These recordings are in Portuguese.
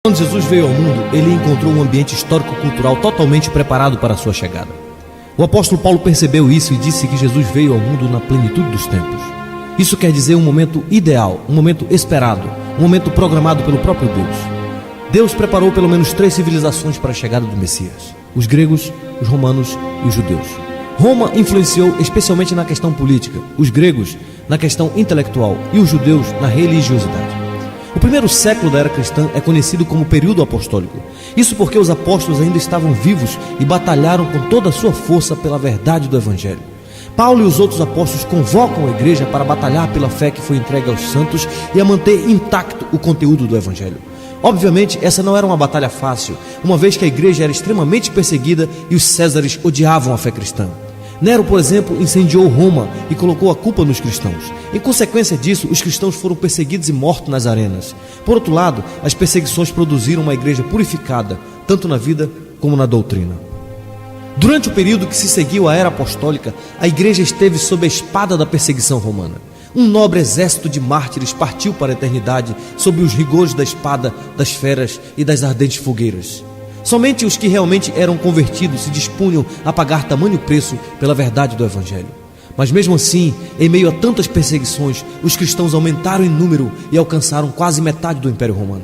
Quando Jesus veio ao mundo, ele encontrou um ambiente histórico-cultural totalmente preparado para a sua chegada. O apóstolo Paulo percebeu isso e disse que Jesus veio ao mundo na plenitude dos tempos. Isso quer dizer um momento ideal, um momento esperado, um momento programado pelo próprio Deus. Deus preparou pelo menos 3 civilizações para a chegada do Messias: os gregos, os romanos e os judeus. Roma influenciou especialmente na questão política, os gregos na questão intelectual e os judeus na religiosidade. O primeiro século da era cristã é conhecido como período apostólico. Isso porque os apóstolos ainda estavam vivos e batalharam com toda a sua força pela verdade do Evangelho. Paulo e os outros apóstolos convocam a igreja para batalhar pela fé que foi entregue aos santos e a manter intacto o conteúdo do Evangelho. Obviamente, essa não era uma batalha fácil, uma vez que a igreja era extremamente perseguida e os césares odiavam a fé cristã. Nero, por exemplo, incendiou Roma e colocou a culpa nos cristãos. Em consequência disso, os cristãos foram perseguidos e mortos nas arenas. Por outro lado, as perseguições produziram uma igreja purificada, tanto na vida como na doutrina. Durante o período que se seguiu à era apostólica, a igreja esteve sob a espada da perseguição romana. Um nobre exército de mártires partiu para a eternidade sob os rigores da espada, das feras e das ardentes fogueiras. Somente os que realmente eram convertidos se dispunham a pagar tamanho preço pela verdade do Evangelho. Mas mesmo assim, em meio a tantas perseguições, os cristãos aumentaram em número e alcançaram quase metade do Império Romano.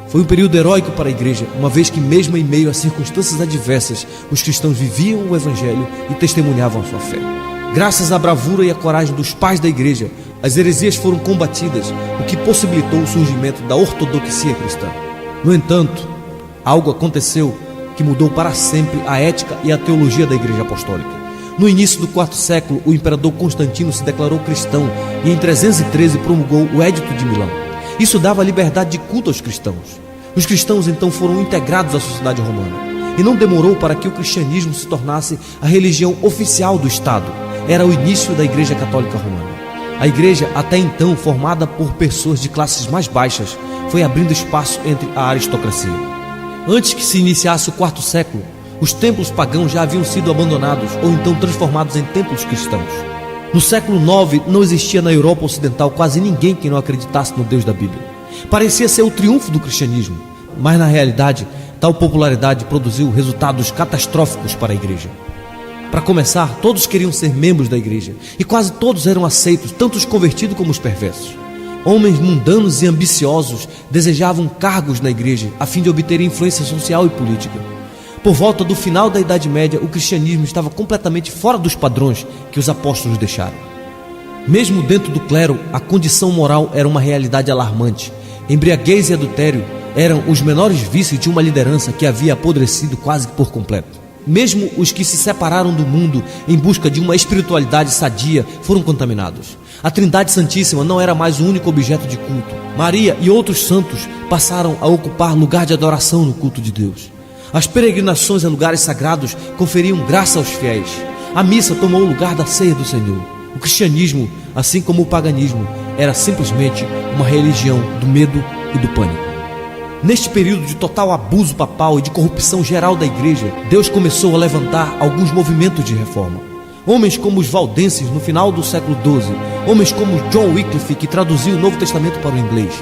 Foi um período heróico para a igreja, uma vez que mesmo em meio a circunstâncias adversas, os cristãos viviam o Evangelho e testemunhavam a sua fé. Graças à bravura e à coragem dos pais da igreja, as heresias foram combatidas, o que possibilitou o surgimento da ortodoxia cristã. No entanto, algo aconteceu que mudou para sempre a ética e a teologia da igreja apostólica. No início do IV século, o imperador Constantino se declarou cristão e em 313 promulgou o Édito de Milão. Isso dava liberdade de culto aos cristãos. Os cristãos então foram integrados à sociedade romana. E não demorou para que o cristianismo se tornasse a religião oficial do Estado. Era o início da Igreja Católica Romana. A igreja, até então formada por pessoas de classes mais baixas, foi abrindo espaço entre a aristocracia. Antes que se iniciasse o IV século, os templos pagãos já haviam sido abandonados ou então transformados em templos cristãos. No século IX, não existia na Europa Ocidental quase ninguém que não acreditasse no Deus da Bíblia. Parecia ser o triunfo do cristianismo, mas na realidade, tal popularidade produziu resultados catastróficos para a igreja. Para começar, todos queriam ser membros da igreja e quase todos eram aceitos, tanto os convertidos como os perversos. Homens mundanos e ambiciosos desejavam cargos na igreja a fim de obter influência social e política. Por volta do final da Idade Média, o cristianismo estava completamente fora dos padrões que os apóstolos deixaram. Mesmo dentro do clero, a condição moral era uma realidade alarmante. Embriaguez e adultério eram os menores vícios de uma liderança que havia apodrecido quase por completo. Mesmo os que se separaram do mundo em busca de uma espiritualidade sadia foram contaminados. A Trindade Santíssima não era mais o único objeto de culto. Maria e outros santos passaram a ocupar lugar de adoração no culto de Deus. As peregrinações a lugares sagrados conferiam graça aos fiéis. A missa tomou o lugar da ceia do Senhor. O cristianismo, assim como o paganismo, era simplesmente uma religião do medo e do pânico. Neste período de total abuso papal e de corrupção geral da igreja, Deus começou a levantar alguns movimentos de reforma. Homens como os valdenses no final do século XII, homens como John Wycliffe, que traduziu o Novo Testamento para o inglês,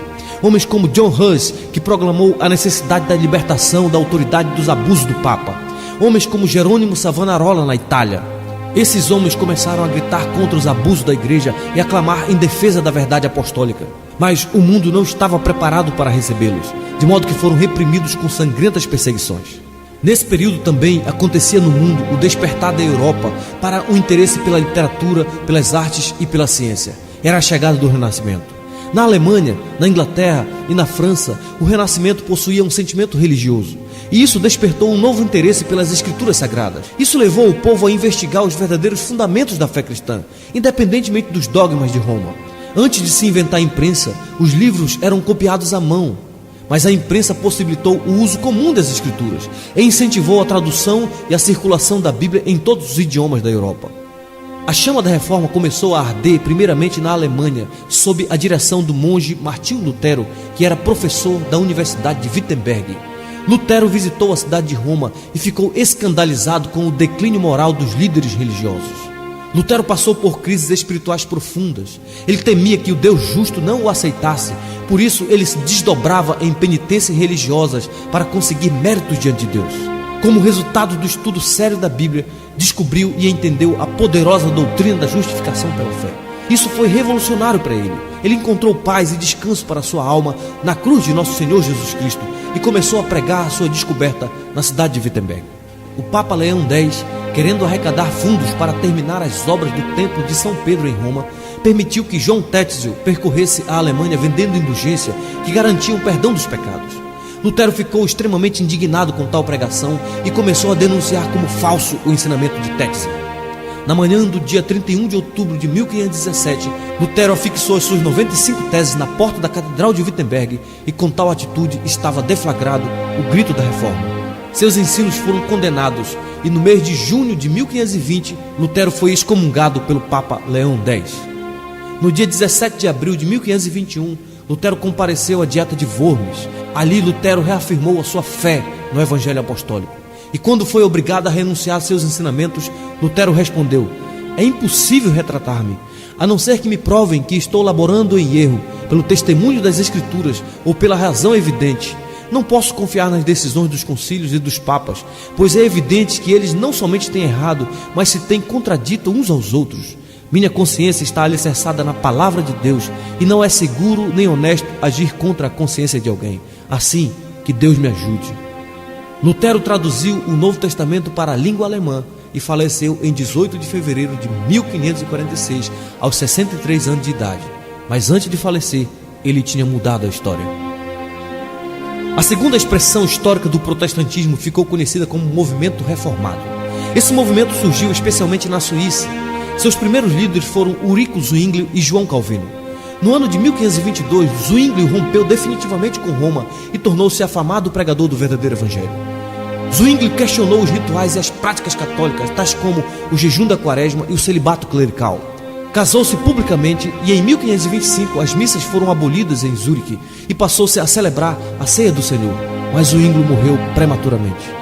homens como John Hus, que proclamou a necessidade da libertação da autoridade dos abusos do Papa, homens como Jerônimo Savonarola na Itália. Esses homens começaram a gritar contra os abusos da igreja e a clamar em defesa da verdade apostólica. Mas o mundo não estava preparado para recebê-los, de modo que foram reprimidos com sangrentas perseguições. Nesse período também acontecia no mundo o despertar da Europa para o interesse pela literatura, pelas artes e pela ciência. Era a chegada do Renascimento. Na Alemanha, na Inglaterra e na França, o Renascimento possuía um sentimento religioso. E isso despertou um novo interesse pelas escrituras sagradas. Isso levou o povo a investigar os verdadeiros fundamentos da fé cristã, independentemente dos dogmas de Roma. Antes de se inventar a imprensa, os livros eram copiados à mão. Mas a imprensa possibilitou o uso comum das escrituras e incentivou a tradução e a circulação da Bíblia em todos os idiomas da Europa. A chama da reforma começou a arder primeiramente na Alemanha, sob a direção do monge Martinho Lutero, que era professor da Universidade de Wittenberg. Lutero visitou a cidade de Roma e ficou escandalizado com o declínio moral dos líderes religiosos. Lutero passou por crises espirituais profundas. Ele temia que o Deus justo não o aceitasse. Por isso, ele se desdobrava em penitências religiosas para conseguir méritos diante de Deus. Como resultado do estudo sério da Bíblia, descobriu e entendeu a poderosa doutrina da justificação pela fé. Isso foi revolucionário para ele. Ele encontrou paz e descanso para sua alma na cruz de nosso Senhor Jesus Cristo e começou a pregar a sua descoberta na cidade de Wittenberg. O Papa Leão X, querendo arrecadar fundos para terminar as obras do Templo de São Pedro em Roma, permitiu que João Tetzel percorresse a Alemanha vendendo indulgência que garantia o perdão dos pecados. Lutero ficou extremamente indignado com tal pregação e começou a denunciar como falso o ensinamento de Tetzel. Na manhã do dia 31 de outubro de 1517, Lutero afixou as suas 95 teses na porta da Catedral de Wittenberg e com tal atitude estava deflagrado o grito da Reforma. Seus ensinos foram condenados e no mês de junho de 1520, Lutero foi excomungado pelo Papa Leão X. No dia 17 de abril de 1521, Lutero compareceu à Dieta de Worms. Ali Lutero reafirmou a sua fé no Evangelho Apostólico. E quando foi obrigado a renunciar a seus ensinamentos, Lutero respondeu: é impossível retratar-me, a não ser que me provem que estou laborando em erro, pelo testemunho das Escrituras ou pela razão evidente. Não posso confiar nas decisões dos concílios e dos papas, pois é evidente que eles não somente têm errado, mas se têm contradito uns aos outros. Minha consciência está alicerçada na palavra de Deus e não é seguro nem honesto agir contra a consciência de alguém. Assim, que Deus me ajude. Lutero traduziu o Novo Testamento para a língua alemã e faleceu em 18 de fevereiro de 1546, aos 63 anos de idade. Mas antes de falecer, ele tinha mudado a história. A segunda expressão histórica do protestantismo ficou conhecida como movimento reformado. Esse movimento surgiu especialmente na Suíça. Seus primeiros líderes foram Ulrico Zwinglio e João Calvino. No ano de 1522, Zwinglio rompeu definitivamente com Roma e tornou-se afamado pregador do verdadeiro evangelho. Zwinglio questionou os rituais e as práticas católicas, tais como o jejum da quaresma e o celibato clerical. Casou-se publicamente e em 1525 as missas foram abolidas em Zurique e passou-se a celebrar a ceia do Senhor, mas Zwinglio morreu prematuramente.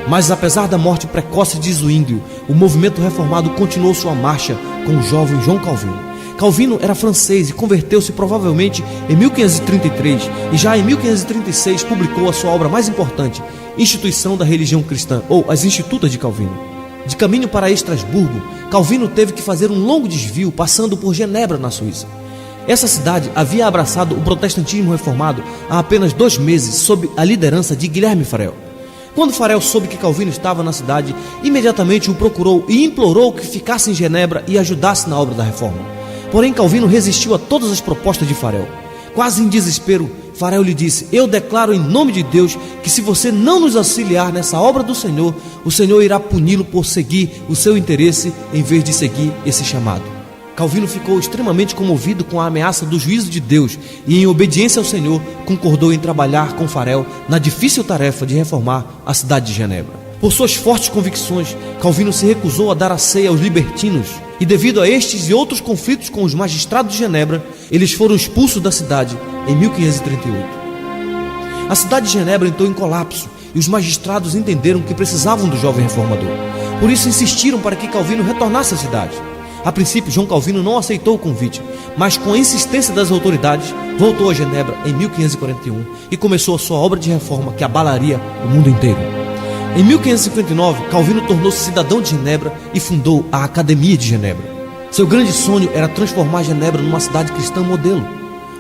Mas apesar da morte precoce de Zwinglio, o movimento reformado continuou sua marcha com o jovem João Calvino. Calvino era francês e converteu-se provavelmente em 1533 e já em 1536 publicou a sua obra mais importante, Instituição da Religião Cristã, ou As Institutas de Calvino. De caminho para Estrasburgo, Calvino teve que fazer um longo desvio passando por Genebra, na Suíça. Essa cidade havia abraçado o protestantismo reformado há apenas 2 meses sob a liderança de Guilherme Farel. Quando Farel soube que Calvino estava na cidade, imediatamente o procurou e implorou que ficasse em Genebra e ajudasse na obra da reforma. Porém, Calvino resistiu a todas as propostas de Farel. Quase em desespero, Farel lhe disse: eu declaro em nome de Deus que se você não nos auxiliar nessa obra do Senhor, o Senhor irá puni-lo por seguir o seu interesse em vez de seguir esse chamado. Calvino ficou extremamente comovido com a ameaça do juízo de Deus e, em obediência ao Senhor, concordou em trabalhar com Farel na difícil tarefa de reformar a cidade de Genebra. Por suas fortes convicções, Calvino se recusou a dar a ceia aos libertinos e, devido a estes e outros conflitos com os magistrados de Genebra, eles foram expulsos da cidade em 1538. A cidade de Genebra entrou em colapso e os magistrados entenderam que precisavam do jovem reformador. Por isso insistiram para que Calvino retornasse à cidade. A princípio, João Calvino não aceitou o convite, mas com a insistência das autoridades, voltou a Genebra em 1541 e começou a sua obra de reforma que abalaria o mundo inteiro. Em 1559, Calvino tornou-se cidadão de Genebra e fundou a Academia de Genebra. Seu grande sonho era transformar Genebra numa cidade cristã modelo.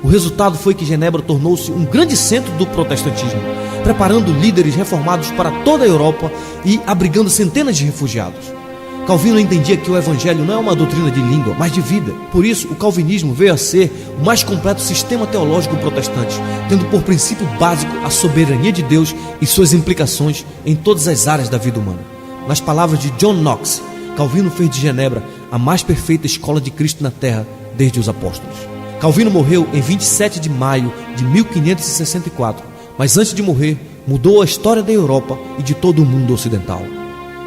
O resultado foi que Genebra tornou-se um grande centro do protestantismo, preparando líderes reformados para toda a Europa e abrigando centenas de refugiados. Calvino entendia que o evangelho não é uma doutrina de língua, mas de vida. Por isso, o calvinismo veio a ser o mais completo sistema teológico protestante, tendo por princípio básico a soberania de Deus e suas implicações em todas as áreas da vida humana. Nas palavras de John Knox, Calvino fez de Genebra a mais perfeita escola de Cristo na terra desde os apóstolos. Calvino morreu em 27 de maio de 1564, mas antes de morrer, mudou a história da Europa e de todo o mundo ocidental.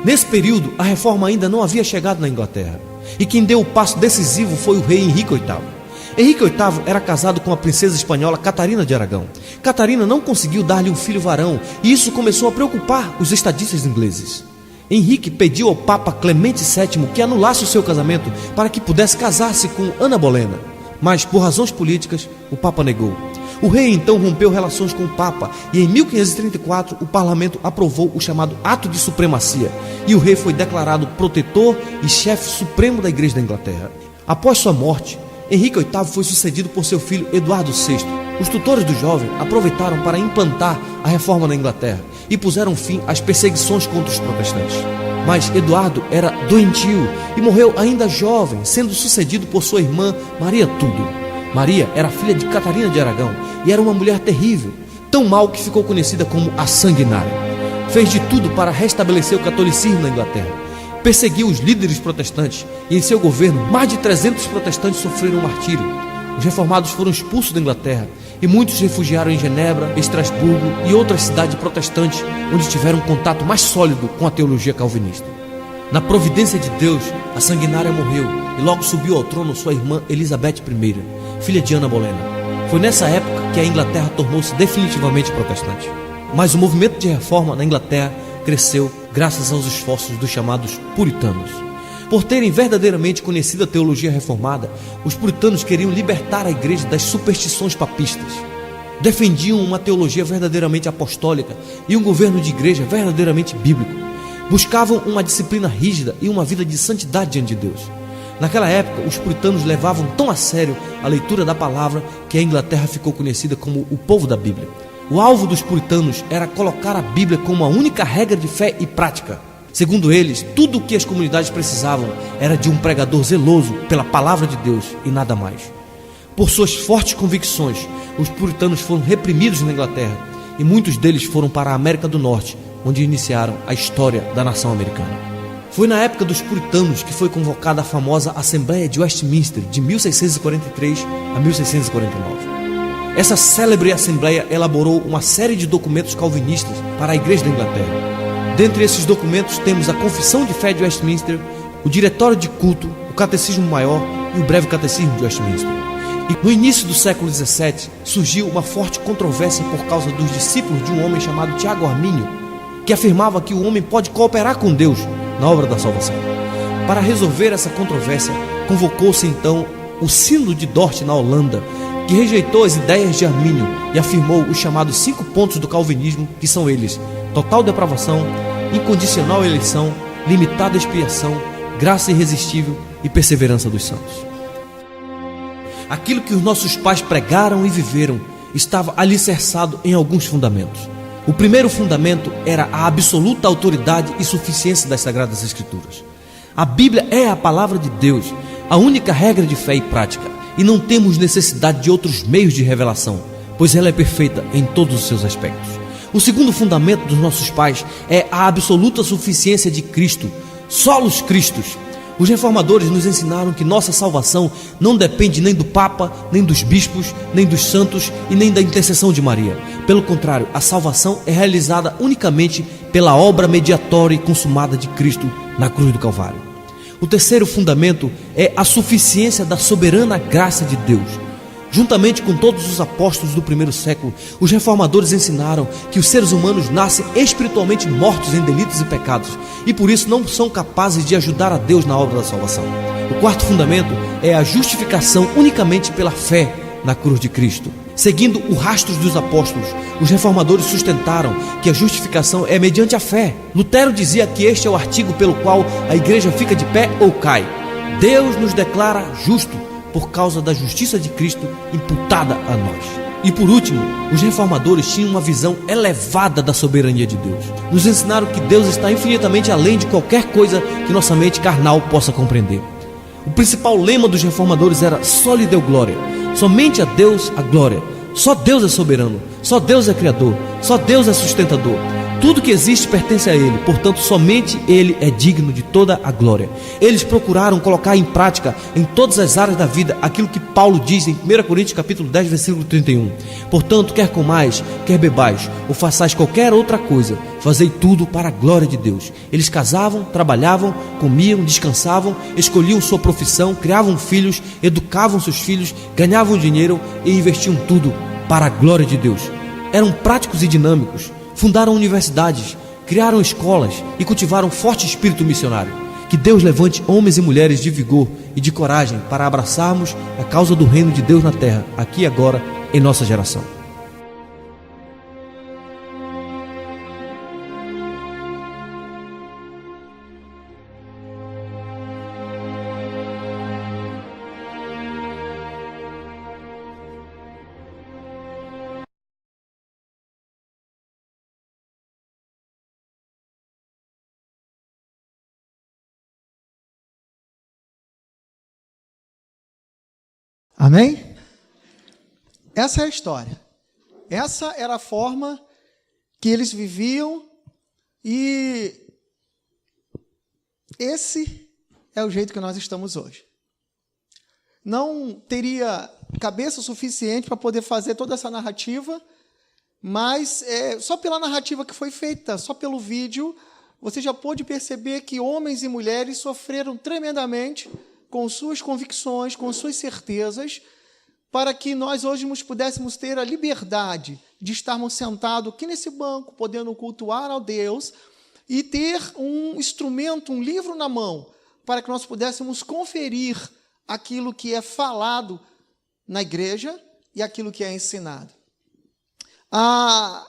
Nesse período, a reforma ainda não havia chegado na Inglaterra, e quem deu o passo decisivo foi o rei Henrique VIII. Henrique VIII era casado com a princesa espanhola Catarina de Aragão. Catarina não conseguiu dar-lhe um filho varão, e isso começou a preocupar os estadistas ingleses. Henrique pediu ao Papa Clemente VII que anulasse o seu casamento para que pudesse casar-se com Ana Bolena, mas por razões políticas o Papa negou. O rei então rompeu relações com o Papa e em 1534 o parlamento aprovou o chamado Ato de Supremacia e o rei foi declarado protetor e chefe supremo da Igreja da Inglaterra. Após sua morte, Henrique VIII foi sucedido por seu filho Eduardo VI. Os tutores do jovem aproveitaram para implantar a reforma na Inglaterra e puseram fim às perseguições contra os protestantes. Mas Eduardo era doentio e morreu ainda jovem, sendo sucedido por sua irmã Maria Tudor. Maria era filha de Catarina de Aragão e era uma mulher terrível, tão mal que ficou conhecida como a Sanguinária. Fez de tudo para restabelecer o catolicismo na Inglaterra. Perseguiu os líderes protestantes e em seu governo mais de 300 protestantes sofreram martírio. Os reformados foram expulsos da Inglaterra e muitos se refugiaram em Genebra, Estrasburgo e outras cidades protestantes onde tiveram um contato mais sólido com a teologia calvinista. Na providência de Deus, a Sanguinária morreu e logo subiu ao trono sua irmã Elizabeth I, filha de Ana Bolena. Foi nessa época que a Inglaterra tornou-se definitivamente protestante. Mas o movimento de reforma na Inglaterra cresceu graças aos esforços dos chamados puritanos. Por terem verdadeiramente conhecido a teologia reformada, os puritanos queriam libertar a igreja das superstições papistas. Defendiam uma teologia verdadeiramente apostólica e um governo de igreja verdadeiramente bíblico. Buscavam uma disciplina rígida e uma vida de santidade diante de Deus. Naquela época, os puritanos levavam tão a sério a leitura da palavra que a Inglaterra ficou conhecida como o povo da Bíblia. O alvo dos puritanos era colocar a Bíblia como a única regra de fé e prática. Segundo eles, tudo o que as comunidades precisavam era de um pregador zeloso pela palavra de Deus e nada mais. Por suas fortes convicções, os puritanos foram reprimidos na Inglaterra e muitos deles foram para a América do Norte, onde iniciaram a história da nação americana. Foi na época dos puritanos que foi convocada a famosa Assembleia de Westminster, de 1643 a 1649. Essa célebre Assembleia elaborou uma série de documentos calvinistas para a Igreja da Inglaterra. Dentre esses documentos temos a Confissão de Fé de Westminster, o Diretório de Culto, o Catecismo Maior e o Breve Catecismo de Westminster. E no início do século XVII surgiu uma forte controvérsia por causa dos discípulos de um homem chamado Tiago Armínio, que afirmava que o homem pode cooperar com Deus na obra da salvação. Para resolver essa controvérsia, convocou-se então o Sínodo de Dort na Holanda, que rejeitou as ideias de Armínio e afirmou os chamados 5 pontos do calvinismo, que são eles: total depravação, incondicional eleição, limitada expiação, graça irresistível e perseverança dos santos. Aquilo que os nossos pais pregaram e viveram estava alicerçado em alguns fundamentos. O primeiro fundamento era a absoluta autoridade e suficiência das Sagradas Escrituras. A Bíblia é a palavra de Deus, a única regra de fé e prática, e não temos necessidade de outros meios de revelação, pois ela é perfeita em todos os seus aspectos. O segundo fundamento dos nossos pais é a absoluta suficiência de Cristo, solos Cristos. Os reformadores nos ensinaram que nossa salvação não depende nem do Papa, nem dos bispos, nem dos santos e nem da intercessão de Maria. Pelo contrário, a salvação é realizada unicamente pela obra mediatória e consumada de Cristo na cruz do Calvário. O terceiro fundamento é a suficiência da soberana graça de Deus. Juntamente com todos os apóstolos do primeiro século, os reformadores ensinaram que os seres humanos nascem espiritualmente mortos em delitos e pecados e por isso não são capazes de ajudar a Deus na obra da salvação. O quarto fundamento é a justificação unicamente pela fé na cruz de Cristo. Seguindo o rastro dos apóstolos, os reformadores sustentaram que a justificação é mediante a fé. Lutero dizia que este é o artigo pelo qual a igreja fica de pé ou cai. Deus nos declara justo por causa da justiça de Cristo imputada a nós. E por último, os reformadores tinham uma visão elevada da soberania de Deus. Nos ensinaram que Deus está infinitamente além de qualquer coisa que nossa mente carnal possa compreender. O principal lema dos reformadores era só lhe deu glória. Somente a Deus a glória. Só Deus é soberano. Só Deus é criador. Só Deus é sustentador. Tudo que existe pertence a Ele, portanto somente Ele é digno de toda a glória. Eles procuraram colocar em prática em todas as áreas da vida aquilo que Paulo diz em 1 Coríntios capítulo 10, versículo 31. Portanto, quer comais, quer bebais, ou façais qualquer outra coisa, fazei tudo para a glória de Deus. Eles casavam, trabalhavam, comiam, descansavam, escolhiam sua profissão, criavam filhos, educavam seus filhos, ganhavam dinheiro e investiam tudo para a glória de Deus. Eram práticos e dinâmicos. Fundaram universidades, criaram escolas e cultivaram forte espírito missionário. Que Deus levante homens e mulheres de vigor e de coragem para abraçarmos a causa do reino de Deus na terra, aqui e agora, em nossa geração. Amém? Essa é a história. Essa era a forma que eles viviam e esse é o jeito que nós estamos hoje. Não teria cabeça suficiente para poder fazer toda essa narrativa, mas só pela narrativa que foi feita, só pelo vídeo, você já pôde perceber que homens e mulheres sofreram tremendamente com suas convicções, com suas certezas, para que nós hoje pudéssemos ter a liberdade de estarmos sentados aqui nesse banco, podendo cultuar ao Deus e ter um instrumento, um livro na mão, para que nós pudéssemos conferir aquilo que é falado na igreja e aquilo que é ensinado. A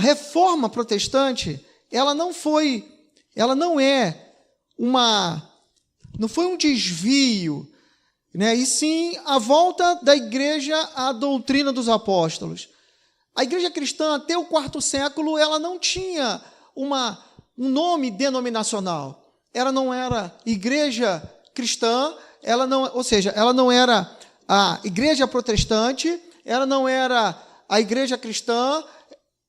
reforma protestante, não foi um desvio, né? E sim a volta da igreja à doutrina dos apóstolos. A igreja cristã, até o quarto século, ela não tinha um nome denominacional. Ela não era igreja cristã, ela não era a igreja protestante, ela não era a igreja cristã,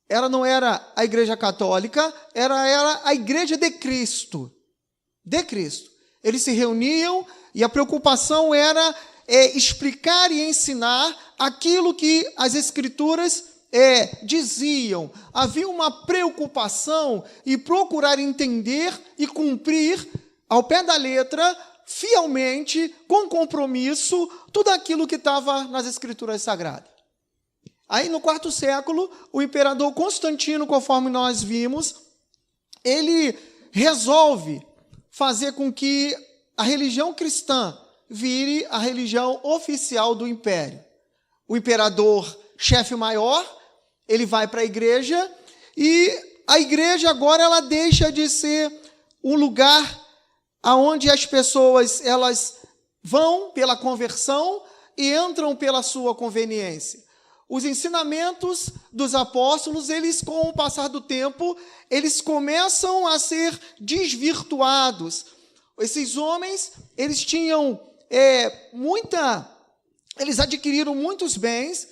ela não era a igreja católica, era a igreja de Cristo. De Cristo. Eles se reuniam e a preocupação era explicar e ensinar aquilo que as Escrituras diziam. Havia uma preocupação em procurar entender e cumprir ao pé da letra, fielmente, com compromisso, tudo aquilo que estava nas Escrituras Sagradas. Aí, no quarto século, o imperador Constantino, conforme nós vimos, ele resolve fazer com que a religião cristã vire a religião oficial do império. O imperador, chefe maior, ele vai para a igreja e a igreja agora ela deixa de ser um lugar onde as pessoas elas vão pela conversão e entram pela sua conveniência. Os ensinamentos dos apóstolos, eles, com o passar do tempo, eles começam a ser desvirtuados. Esses homens, eles tinham eles adquiriram muitos bens,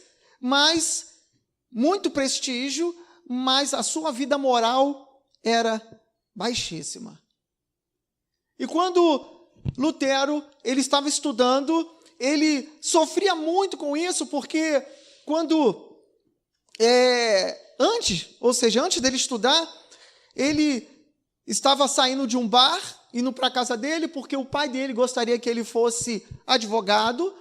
muito prestígio, mas a sua vida moral era baixíssima. E quando Lutero ele estava estudando, ele sofria muito com isso, porque quando antes dele estudar, ele estava saindo de um bar, indo para a casa dele, porque o pai dele gostaria que ele fosse advogado,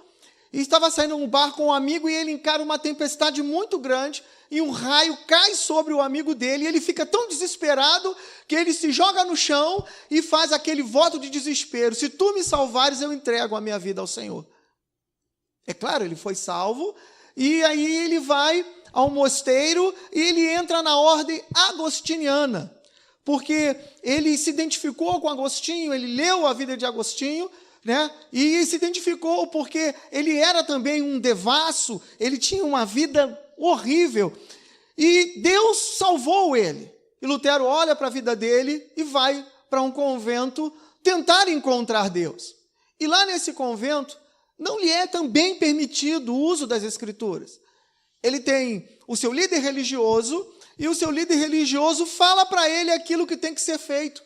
e estava saindo de um bar com um amigo, e ele encara uma tempestade muito grande, e um raio cai sobre o amigo dele, e ele fica tão desesperado, que ele se joga no chão, e faz aquele voto de desespero: se tu me salvares, eu entrego a minha vida ao Senhor. É claro, ele foi salvo, e aí ele vai ao mosteiro e ele entra na ordem agostiniana, porque ele se identificou com Agostinho, ele leu a vida de Agostinho, né? E se identificou porque ele era também um devasso, ele tinha uma vida horrível, e Deus salvou ele. E Lutero olha para a vida dele e vai para um convento tentar encontrar Deus. E lá nesse convento, não lhe é também permitido o uso das Escrituras. Ele tem o seu líder religioso, e o seu líder religioso fala para ele aquilo que tem que ser feito.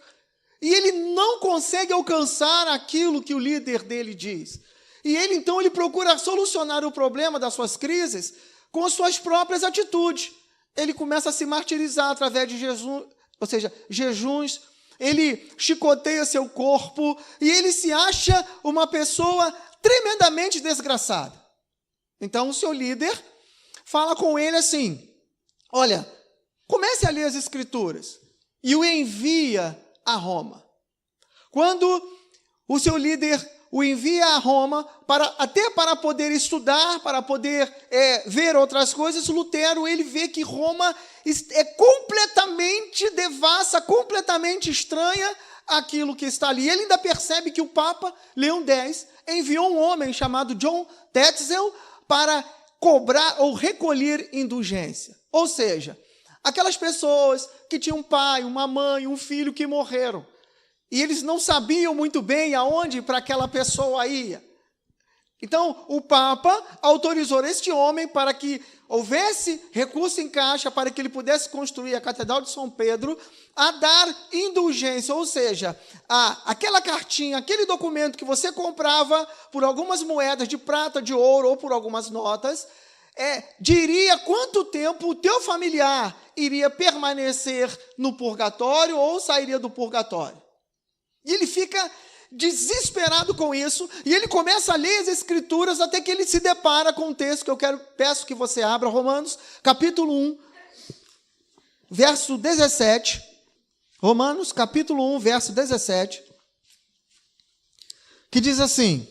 E ele não consegue alcançar aquilo que o líder dele diz. E ele, então, ele procura solucionar o problema das suas crises com as suas próprias atitudes. Ele começa a se martirizar através de jejuns, ele chicoteia seu corpo, e ele se acha uma pessoa tremendamente desgraçada. Então, o seu líder fala com ele assim: olha, comece a ler as Escrituras e o envia a Roma. Quando o seu líder o envia a Roma, até para poder estudar, para poder ver outras coisas, Lutero ele vê que Roma é completamente devassa, completamente estranha àquilo que está ali. Ele ainda percebe que o Papa Leão X enviou um homem chamado John Tetzel para cobrar ou recolher indulgência. Ou seja, aquelas pessoas que tinham um pai, uma mãe, um filho que morreram, e eles não sabiam muito bem aonde para aquela pessoa ia. Então, o Papa autorizou este homem para que houvesse recurso em caixa para que ele pudesse construir a Catedral de São Pedro, a dar indulgência, ou seja, aquela cartinha, aquele documento que você comprava por algumas moedas de prata, de ouro ou por algumas notas, diria quanto tempo o teu familiar iria permanecer no purgatório ou sairia do purgatório. E ele fica desesperado com isso, e ele começa a ler as Escrituras até que ele se depara com um texto que peço que você abra, Romanos, capítulo 1, verso 17. Romanos, capítulo 1, verso 17, que diz assim: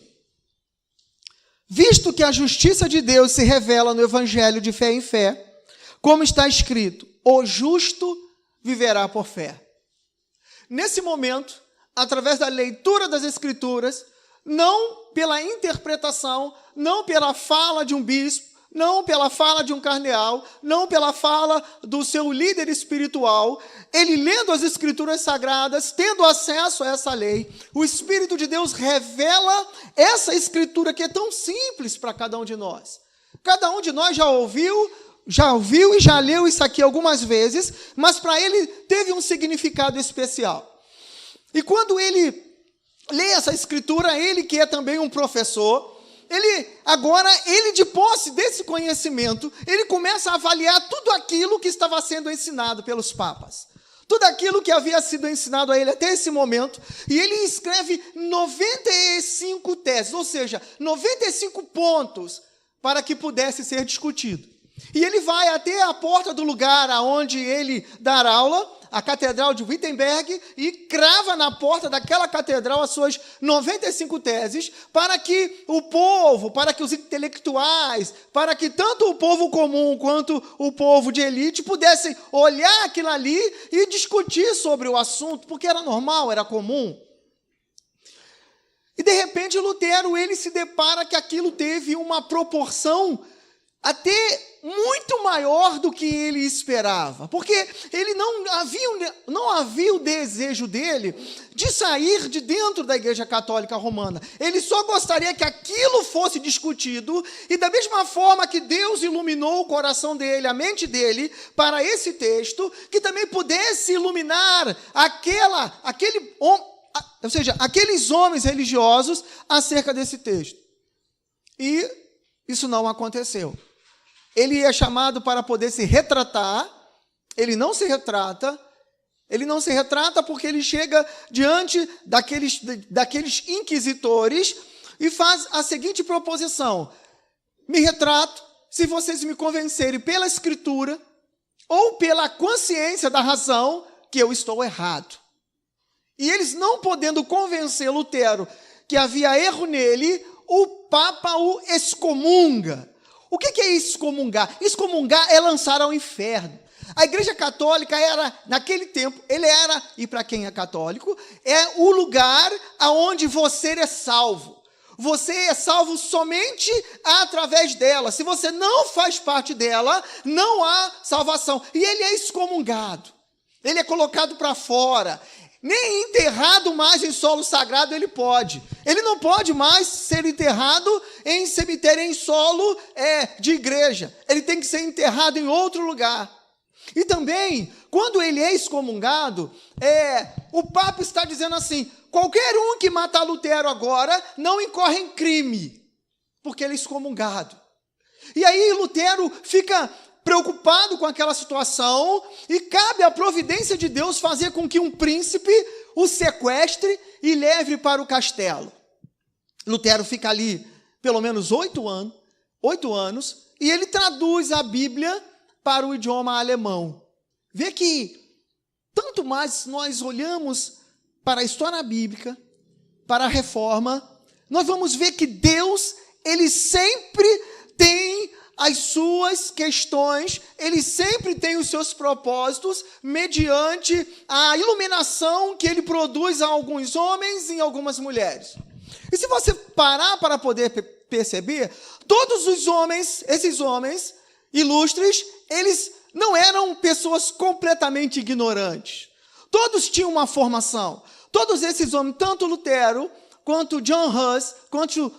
visto que a justiça de Deus se revela no evangelho de fé em fé, como está escrito, o justo viverá por fé. Nesse momento, através da leitura das Escrituras, não pela interpretação, não pela fala de um bispo, não pela fala de um cardeal, não pela fala do seu líder espiritual, ele lendo as Escrituras sagradas, tendo acesso a essa lei, o Espírito de Deus revela essa Escritura que é tão simples para cada um de nós. Cada um de nós já ouviu e já leu isso aqui algumas vezes, mas para ele teve um significado especial. E quando ele lê essa Escritura, ele que é também um professor, ele de posse desse conhecimento, ele começa a avaliar tudo aquilo que estava sendo ensinado pelos papas. Tudo aquilo que havia sido ensinado a ele até esse momento, e ele escreve 95 teses, ou seja, 95 pontos para que pudesse ser discutido. E ele vai até a porta do lugar aonde ele dá aula, a Catedral de Wittenberg, e crava na porta daquela catedral as suas 95 teses, para que o povo, para que os intelectuais, para que tanto o povo comum quanto o povo de elite pudessem olhar aquilo ali e discutir sobre o assunto, porque era normal, era comum. E de repente Lutero ele se depara que aquilo teve uma proporção até muito maior do que ele esperava, porque ele não havia o desejo dele de sair de dentro da Igreja Católica Romana. Ele só gostaria que aquilo fosse discutido, e da mesma forma que Deus iluminou o coração dele, a mente dele, para esse texto, que também pudesse iluminar aqueles homens religiosos acerca desse texto. E isso não aconteceu. Ele é chamado para poder se retratar, ele não se retrata porque ele chega diante daqueles inquisitores e faz a seguinte proposição: me retrato se vocês me convencerem pela Escritura ou pela consciência da razão que eu estou errado. E eles não podendo convencer Lutero que havia erro nele, o Papa o excomunga. O que é excomungar? Excomungar é lançar ao inferno. A Igreja Católica era, naquele tempo, e para quem é católico, é o lugar aonde você é salvo. Você é salvo somente através dela. Se você não faz parte dela, não há salvação. E ele é excomungado. Ele é colocado para fora. Nem enterrado mais em solo sagrado ele pode. Ele não pode mais ser enterrado em cemitério em solo de igreja. Ele tem que ser enterrado em outro lugar. E também, quando ele é excomungado, o Papa está dizendo assim: qualquer um que matar Lutero agora não incorre em crime, porque ele é excomungado. E aí Lutero fica preocupado com aquela situação, e cabe à providência de Deus fazer com que um príncipe o sequestre e leve para o castelo. Lutero fica ali pelo menos 8 anos, e ele traduz a Bíblia para o idioma alemão. vê que tanto mais nós olhamos para a história bíblica, para a reforma, nós vamos ver que Deus, ele sempre tem as suas questões, ele sempre tem os seus propósitos mediante a iluminação que ele produz a alguns homens e em algumas mulheres. E se você parar para poder perceber, todos os homens, esses homens ilustres, eles não eram pessoas completamente ignorantes. Todos tinham uma formação. Todos esses homens, tanto Lutero, quanto John Huss, quanto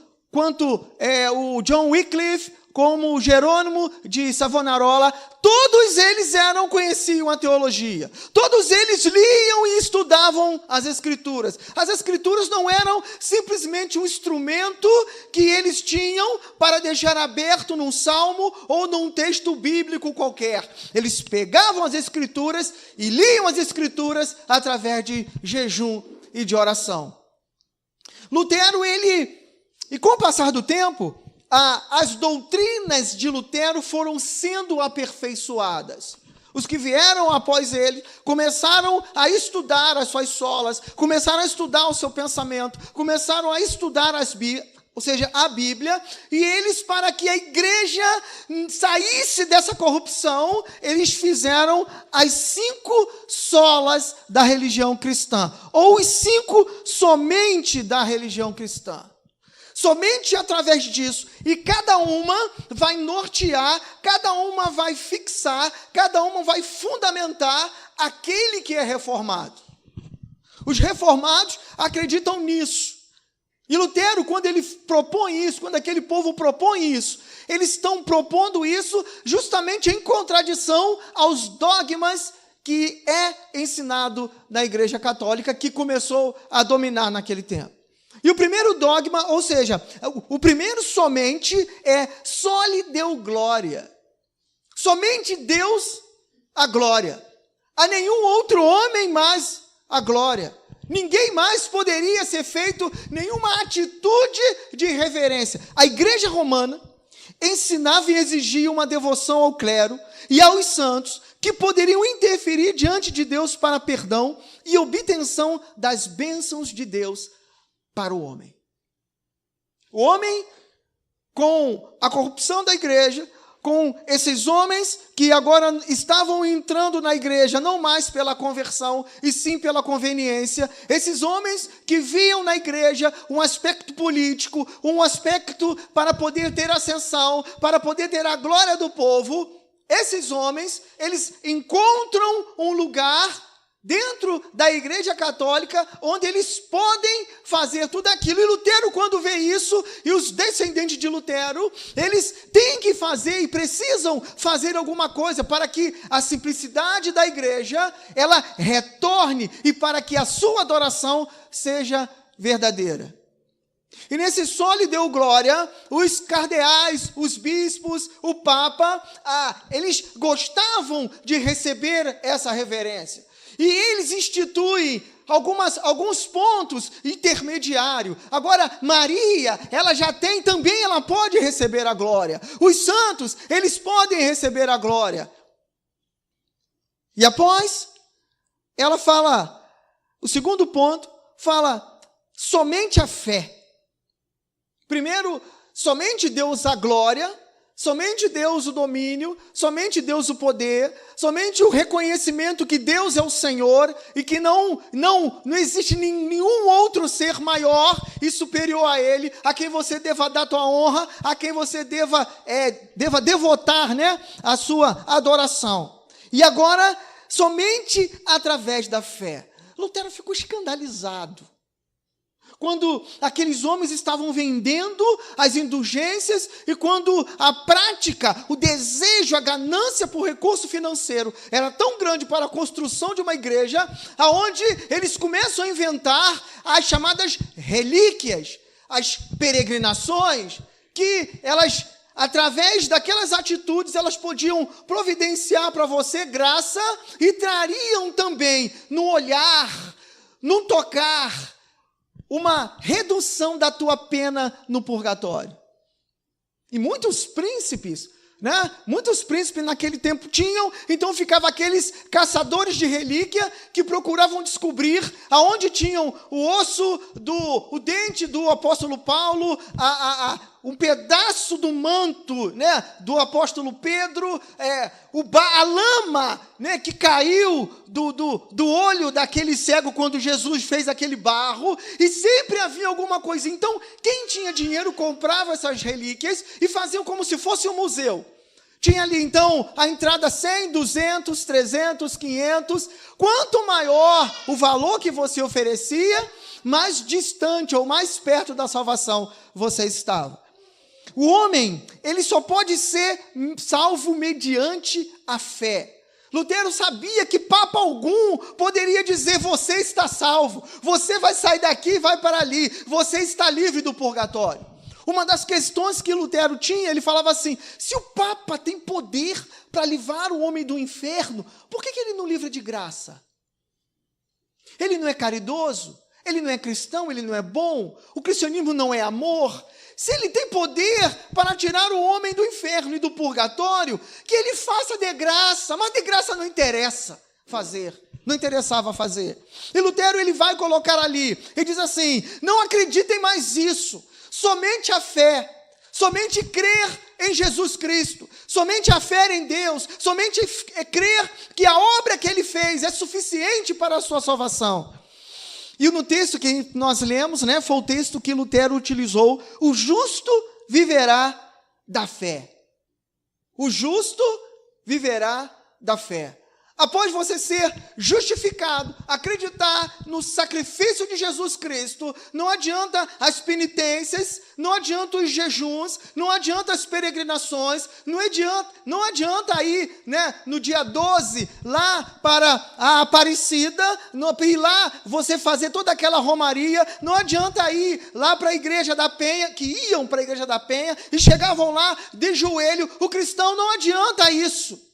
o John Wycliffe, como o Jerônimo de Savonarola, todos eles conheciam a teologia. Todos eles liam e estudavam as Escrituras. As Escrituras não eram simplesmente um instrumento que eles tinham para deixar aberto num salmo ou num texto bíblico qualquer. Eles pegavam as Escrituras e liam as Escrituras através de jejum e de oração. Lutero, e com o passar do tempo, as doutrinas de Lutero foram sendo aperfeiçoadas. Os que vieram após ele começaram a estudar as suas solas, começaram a estudar o seu pensamento, começaram a estudar a Bíblia, e eles, para que a igreja saísse dessa corrupção, eles fizeram as 5 solas da religião cristã, ou os 5 somente da religião cristã. Somente através disso, e cada uma vai nortear, cada uma vai fixar, cada uma vai fundamentar aquele que é reformado. Os reformados acreditam nisso. E Lutero, quando ele propõe isso, quando aquele povo propõe isso, eles estão propondo isso justamente em contradição aos dogmas que é ensinado na Igreja Católica, que começou a dominar naquele tempo. E o primeiro dogma, ou seja, o primeiro somente é só lhe deu glória. Somente Deus a glória. A nenhum outro homem mais a glória. Ninguém mais poderia ser feito nenhuma atitude de reverência. A Igreja Romana ensinava e exigia uma devoção ao clero e aos santos que poderiam interferir diante de Deus para perdão e obtenção das bênçãos de Deus para o homem. O homem, com a corrupção da igreja, com esses homens que agora estavam entrando na igreja, não mais pela conversão, e sim pela conveniência, esses homens que viam na igreja um aspecto político, um aspecto para poder ter ascensão, para poder ter a glória do povo, esses homens, eles encontram um lugar dentro da Igreja Católica, onde eles podem fazer tudo aquilo. E Lutero, quando vê isso, e os descendentes de Lutero, eles têm que fazer e precisam fazer alguma coisa para que a simplicidade da igreja, ela retorne e para que a sua adoração seja verdadeira. E nesse só lhe deu glória, os cardeais, os bispos, o Papa, eles gostavam de receber essa reverência. E eles instituem alguns pontos intermediários. Agora, Maria, ela já tem também, ela pode receber a glória. Os santos, eles podem receber a glória. E após, ela fala, o segundo ponto, fala somente a fé. Primeiro, somente Deus a glória, somente Deus o domínio, somente Deus o poder, somente o reconhecimento que Deus é o Senhor e que não existe nenhum outro ser maior e superior a Ele, a quem você deva dar tua honra, a quem você deva devotar, a sua adoração. E agora, somente através da fé. Lutero ficou escandalizado quando aqueles homens estavam vendendo as indulgências e quando a prática, o desejo, a ganância por recurso financeiro era tão grande para a construção de uma igreja, aonde eles começam a inventar as chamadas relíquias, as peregrinações, que elas, através daquelas atitudes, elas podiam providenciar para você graça e trariam também no olhar, no tocar, uma redução da tua pena no purgatório. E muitos príncipes né? Muitos príncipes naquele tempo tinham, então ficava aqueles caçadores de relíquia que procuravam descobrir aonde tinham o osso, o dente do apóstolo Paulo, um pedaço do manto, né, do apóstolo Pedro, a lama, né, que caiu do olho daquele cego quando Jesus fez aquele barro, e sempre havia alguma coisa. Então, quem tinha dinheiro comprava essas relíquias e faziam como se fosse um museu. Tinha ali, então, a entrada 100, 200, 300, 500. Quanto maior o valor que você oferecia, mais distante ou mais perto da salvação você estava. O homem, ele só pode ser salvo mediante a fé. Lutero sabia que papa algum poderia dizer: você está salvo, você vai sair daqui e vai para ali, você está livre do purgatório. Uma das questões que Lutero tinha, ele falava assim: se o papa tem poder para livrar o homem do inferno, por que ele não livra de graça? Ele não é caridoso? Ele não é cristão? Ele não é bom? O cristianismo não é amor? Se ele tem poder para tirar o homem do inferno e do purgatório, que ele faça de graça, mas de graça não interessa fazer, não interessava fazer. E Lutero, ele vai colocar ali, ele diz assim: não acreditem mais isso, somente a fé, somente crer em Jesus Cristo, somente a fé em Deus, somente crer que a obra que ele fez é suficiente para a sua salvação. E no texto que nós lemos, né, foi o texto que Lutero utilizou: o justo viverá da fé. O justo viverá da fé. Após você ser justificado, acreditar no sacrifício de Jesus Cristo, não adianta as penitências, não adianta os jejuns, não adianta as peregrinações, não adianta ir, né, no dia 12 lá para a Aparecida, ir lá você fazer toda aquela romaria, não adianta ir lá para a Igreja da Penha, que iam para a Igreja da Penha e chegavam lá de joelho. O cristão não adianta isso.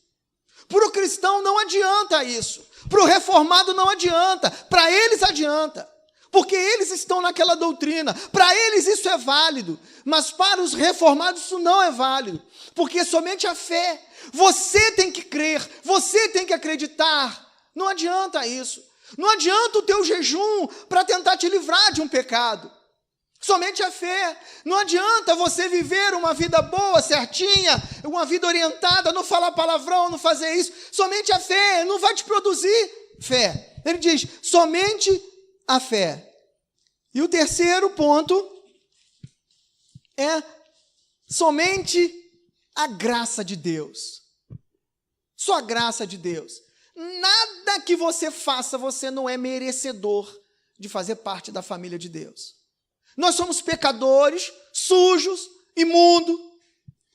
Para o cristão não adianta isso. Para o reformado não adianta. Para eles adianta. Porque eles estão naquela doutrina. Para eles isso é válido. Mas para os reformados isso não é válido. Porque somente a fé. Você tem que crer. Você tem que acreditar. Não adianta isso. Não adianta o teu jejum para tentar te livrar de um pecado. Somente a fé. Não adianta você viver uma vida boa, certinha, uma vida orientada, não falar palavrão, não fazer isso. Somente a fé não vai te produzir fé. Ele diz: somente a fé. E o terceiro ponto é somente a graça de Deus. Só a graça de Deus. Nada que você faça, você não é merecedor de fazer parte da família de Deus. Nós somos pecadores, sujos, imundos.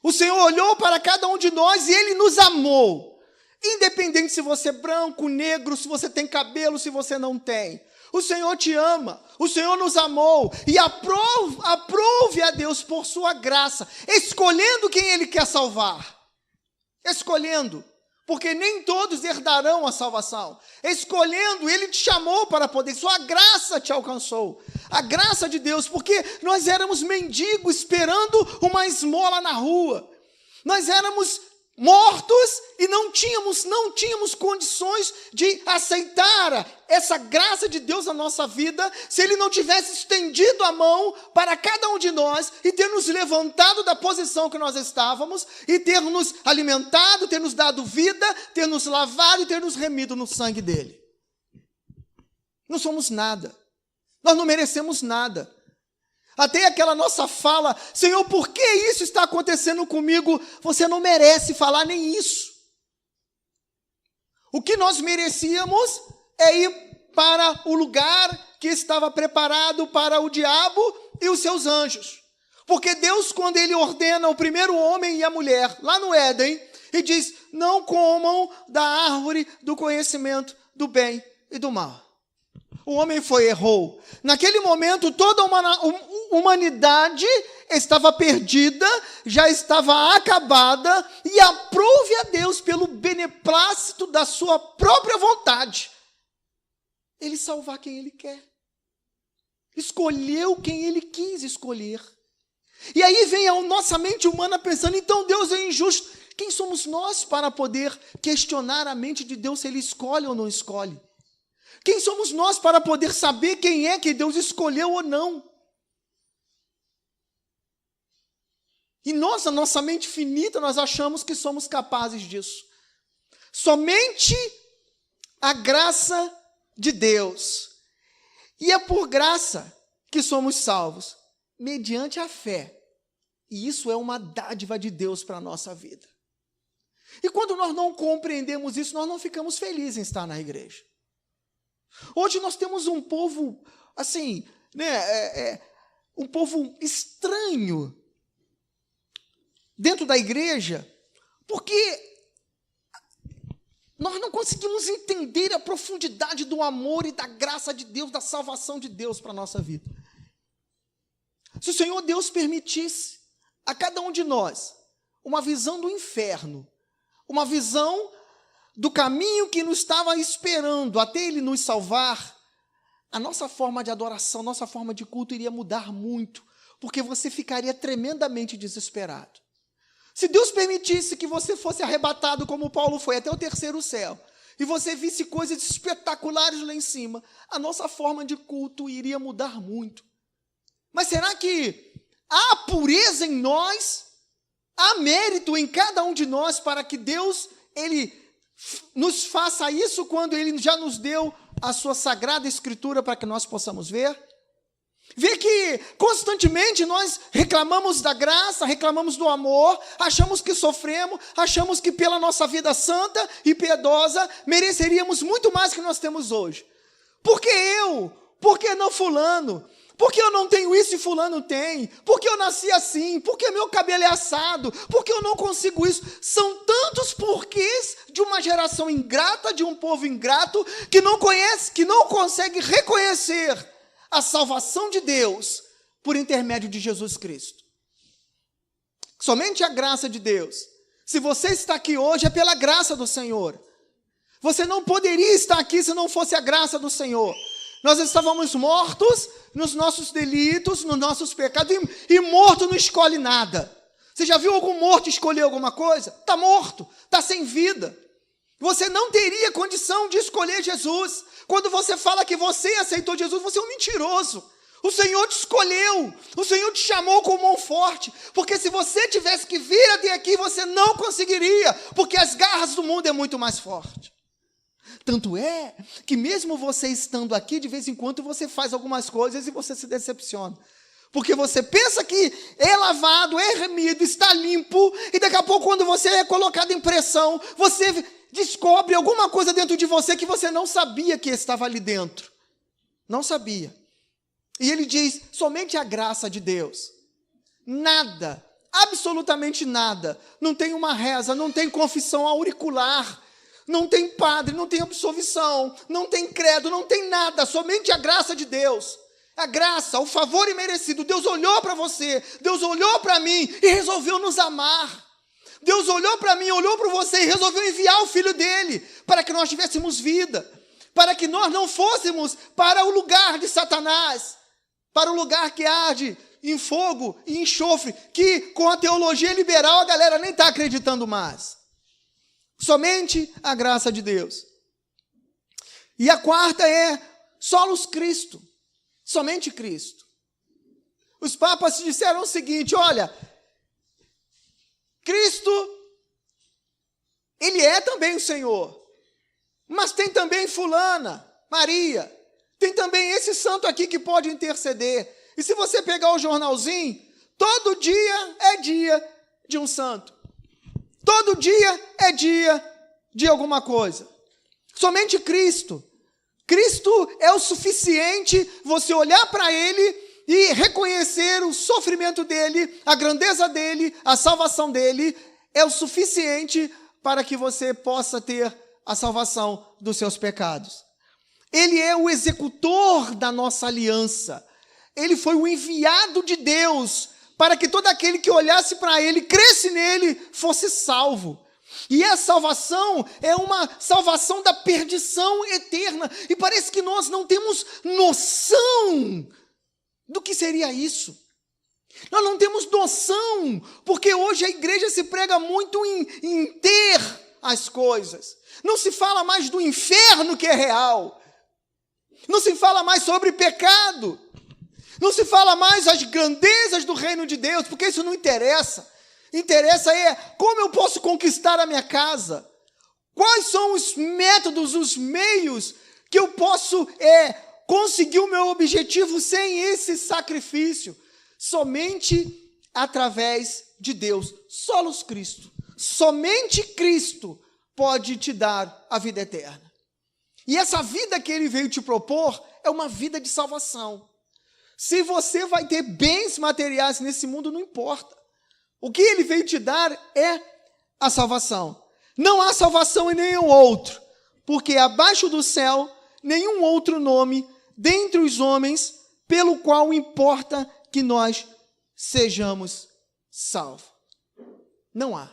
O Senhor olhou para cada um de nós e Ele nos amou. Independente se você é branco, negro, se você tem cabelo, se você não tem. O Senhor te ama, o Senhor nos amou. E aprove a Deus por sua graça, escolhendo quem Ele quer salvar. Escolhendo. Porque nem todos herdarão a salvação. Escolhendo, Ele te chamou para poder. Sua graça te alcançou. A graça de Deus, porque nós éramos mendigos esperando uma esmola na rua. Nós éramos mortos e não tínhamos condições de aceitar essa graça de Deus na nossa vida, se Ele não tivesse estendido a mão para cada um de nós e ter nos levantado da posição que nós estávamos e ter nos alimentado, ter nos dado vida, ter nos lavado e ter nos remido no sangue dEle. Não somos nada. Nós não merecemos nada. Até aquela nossa fala: Senhor, por que isso está acontecendo comigo? Você não merece falar nem isso. O que nós merecíamos é ir para o lugar que estava preparado para o diabo e os seus anjos. Porque Deus, quando Ele ordena o primeiro homem e a mulher, lá no Éden, e diz: não comam da árvore do conhecimento do bem e do mal. O homem errou. Naquele momento, toda a humanidade estava perdida, já estava acabada, e aprove a Deus, pelo beneplácito da sua própria vontade, Ele salvar quem Ele quer. Escolheu quem Ele quis escolher. E aí vem a nossa mente humana pensando: então Deus é injusto. Quem somos nós para poder questionar a mente de Deus se Ele escolhe ou não escolhe? Quem somos nós para poder saber quem é que Deus escolheu ou não? E nós, na nossa mente finita, nós achamos que somos capazes disso. Somente a graça de Deus. E é por graça que somos salvos, mediante a fé. E isso é uma dádiva de Deus para a nossa vida. E quando nós não compreendemos isso, nós não ficamos felizes em estar na igreja. Hoje nós temos um povo, assim, um povo estranho dentro da igreja, porque nós não conseguimos entender a profundidade do amor e da graça de Deus, da salvação de Deus para a nossa vida. Se o Senhor Deus permitisse a cada um de nós uma visão do inferno, uma visão do caminho que nos estava esperando até Ele nos salvar, a nossa forma de adoração, nossa forma de culto iria mudar muito, porque você ficaria tremendamente desesperado. Se Deus permitisse que você fosse arrebatado como Paulo foi até o terceiro céu, e você visse coisas espetaculares lá em cima, a nossa forma de culto iria mudar muito. Mas será que há pureza em nós? Há mérito em cada um de nós para que Deus, Ele nos faça isso quando Ele já nos deu a sua sagrada escritura para que nós possamos ver? Vê que constantemente nós reclamamos da graça, reclamamos do amor, achamos que sofremos, achamos que pela nossa vida santa e piedosa mereceríamos muito mais que nós temos hoje. Por que eu? Por que não fulano? Por que eu não tenho isso e fulano tem? Por que eu nasci assim? Por que meu cabelo é assado? Por que eu não consigo isso? São tantos porquês de uma geração ingrata, de um povo ingrato, que não conhece, que não consegue reconhecer a salvação de Deus por intermédio de Jesus Cristo. Somente a graça de Deus. Se você está aqui hoje, é pela graça do Senhor. Você não poderia estar aqui se não fosse a graça do Senhor. Nós estávamos mortos nos nossos delitos, nos nossos pecados, e morto não escolhe nada. Você já viu algum morto escolher alguma coisa? Está morto, está sem vida. Você não teria condição de escolher Jesus. Quando você fala que você aceitou Jesus, você é um mentiroso. O Senhor te escolheu, o Senhor te chamou com mão forte, porque se você tivesse que vir até aqui, você não conseguiria, porque as garras do mundo é muito mais forte. Tanto é que mesmo você estando aqui, de vez em quando você faz algumas coisas e você se decepciona. Porque você pensa que é lavado, é remido, está limpo, e daqui a pouco quando você é colocado em pressão, você descobre alguma coisa dentro de você que você não sabia que estava ali dentro. Não sabia. E ele diz, somente a graça de Deus. Nada, absolutamente nada. Não tem uma reza, não tem confissão auricular, não tem padre, não tem absolvição, não tem credo, não tem nada. Somente a graça de Deus. A graça, o favor imerecido. Deus olhou para você, Deus olhou para mim e resolveu nos amar. Deus olhou para mim, olhou para você e resolveu enviar o Filho dele para que nós tivéssemos vida, para que nós não fôssemos para o lugar de Satanás, para o lugar que arde em fogo e enxofre, que com a teologia liberal a galera nem está acreditando mais. Somente a graça de Deus. E a quarta é solos Cristo, somente Cristo. Os papas disseram o seguinte, olha, Cristo, Ele é também o Senhor, mas tem também fulana, Maria, tem também esse santo aqui que pode interceder. E se você pegar o jornalzinho, todo dia é dia de um santo. Todo dia é dia de alguma coisa. Somente Cristo. Cristo é o suficiente você olhar para Ele e reconhecer o sofrimento dele, a grandeza dele, a salvação dele, é o suficiente para que você possa ter a salvação dos seus pecados. Ele é o executor da nossa aliança. Ele foi o enviado de Deus para que todo aquele que olhasse para ele, cresce nele, fosse salvo. E a salvação é uma salvação da perdição eterna. E parece que nós não temos noção do que seria isso. Nós não temos noção, porque hoje a igreja se prega muito em ter as coisas. Não se fala mais do inferno que é real. Não se fala mais sobre pecado. Não se fala mais as grandezas do reino de Deus, porque isso não interessa. Interessa como eu posso conquistar a minha casa. Quais são os métodos, os meios que eu posso conseguir o meu objetivo sem esse sacrifício? Somente através de Deus, solos Cristo. Somente Cristo pode te dar a vida eterna. E essa vida que Ele veio te propor é uma vida de salvação. Se você vai ter bens materiais nesse mundo, não importa. O que Ele veio te dar é a salvação. Não há salvação em nenhum outro, porque abaixo do céu, nenhum outro nome, dentre os homens, pelo qual importa que nós sejamos salvos. Não há.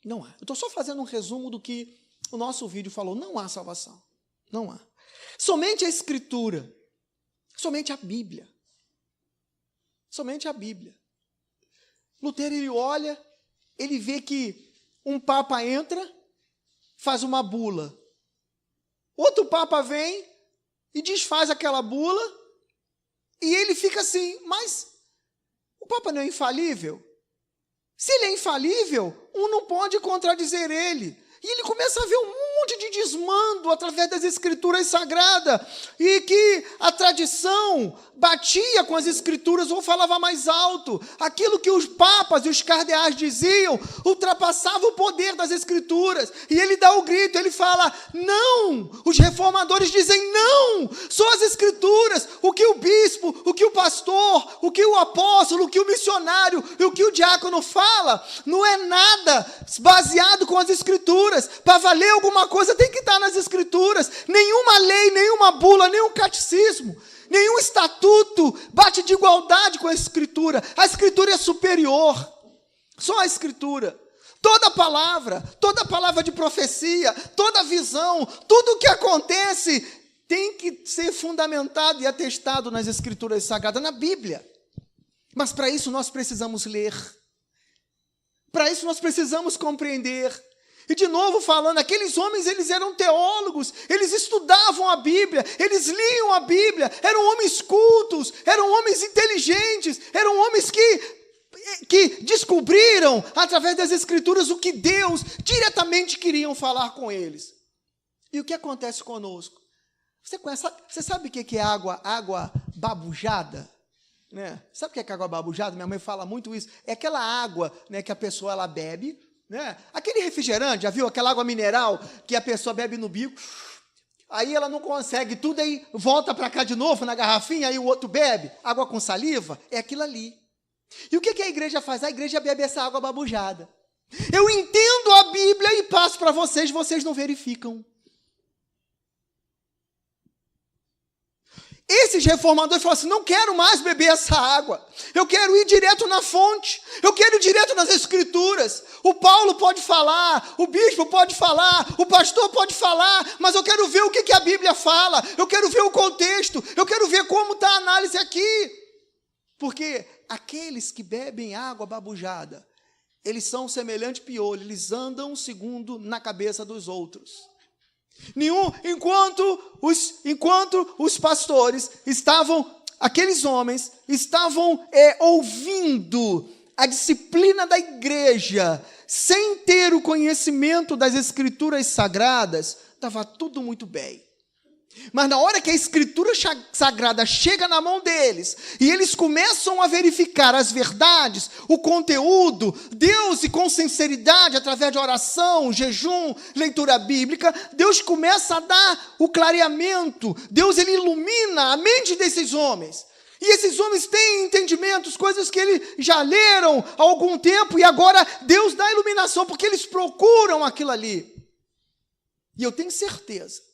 Não há. Eu estou só fazendo um resumo do que o nosso vídeo falou. Não há salvação. Não há. Somente a Escritura. Somente a Bíblia. Somente a Bíblia. Lutero, ele olha, ele vê que um papa entra, faz uma bula. Outro papa vem e desfaz aquela bula. E ele fica assim, mas o Papa não é infalível? Se ele é infalível, um não pode contradizer ele. E ele começa a ver um monte de desmando através das Escrituras Sagradas. E que a tradição batia com as Escrituras ou falava mais alto. Aquilo que os papas e os cardeais diziam ultrapassava o poder das Escrituras. E ele dá o grito, ele fala, não! Os reformadores dizem, não! Só as Escrituras, o que o bispo, o que o pastor, o que o apóstolo, o que o missionário e o que o diácono fala, não é nada baseado com as Escrituras. Para valer alguma coisa tem que estar nas Escrituras. Nenhuma lei, nenhuma bula, nenhum catecismo, nenhum estatuto bate de igualdade com a Escritura. A Escritura é superior. Só a Escritura. Toda palavra de profecia, toda visão, tudo o que acontece tem que ser fundamentado e atestado nas Escrituras Sagradas, na Bíblia. Mas para isso nós precisamos ler. Para isso nós precisamos compreender. E de novo falando, aqueles homens, eles eram teólogos, eles estudavam a Bíblia, eles liam a Bíblia, eram homens cultos, eram homens inteligentes, eram homens que descobriram, através das Escrituras, o que Deus diretamente queria falar com eles. E o que acontece conosco? Você sabe o que é água babujada? Né? Sabe o que é água babujada? Minha mãe fala muito isso. É aquela água, né, que a pessoa ela bebe, né? Aquele refrigerante, já viu? Aquela água mineral que a pessoa bebe no bico, aí ela não consegue tudo, aí volta para cá de novo na garrafinha, aí o outro bebe, água com saliva, é aquilo ali. E o que a igreja faz? A igreja bebe essa água babujada. Eu entendo a Bíblia e passo para vocês, vocês não verificam. Esses reformadores falam assim, não quero mais beber essa água, eu quero ir direto na fonte, eu quero ir direto nas Escrituras. O Paulo pode falar, o bispo pode falar, o pastor pode falar, mas eu quero ver o que a Bíblia fala, eu quero ver o contexto, eu quero ver como está a análise aqui. Porque aqueles que bebem água babujada, eles são semelhante piolho, eles andam segundo na cabeça dos outros. Enquanto os pastores aqueles homens estavam ouvindo a disciplina da igreja, sem ter o conhecimento das Escrituras Sagradas, estava tudo muito bem. Mas na hora que a Escritura Sagrada chega na mão deles, e eles começam a verificar as verdades, o conteúdo, Deus, e com sinceridade, através de oração, jejum, leitura bíblica, Deus começa a dar o clareamento, Deus ele ilumina a mente desses homens. E esses homens têm entendimentos, coisas que eles já leram há algum tempo, e agora Deus dá iluminação, porque eles procuram aquilo ali. E eu tenho certeza,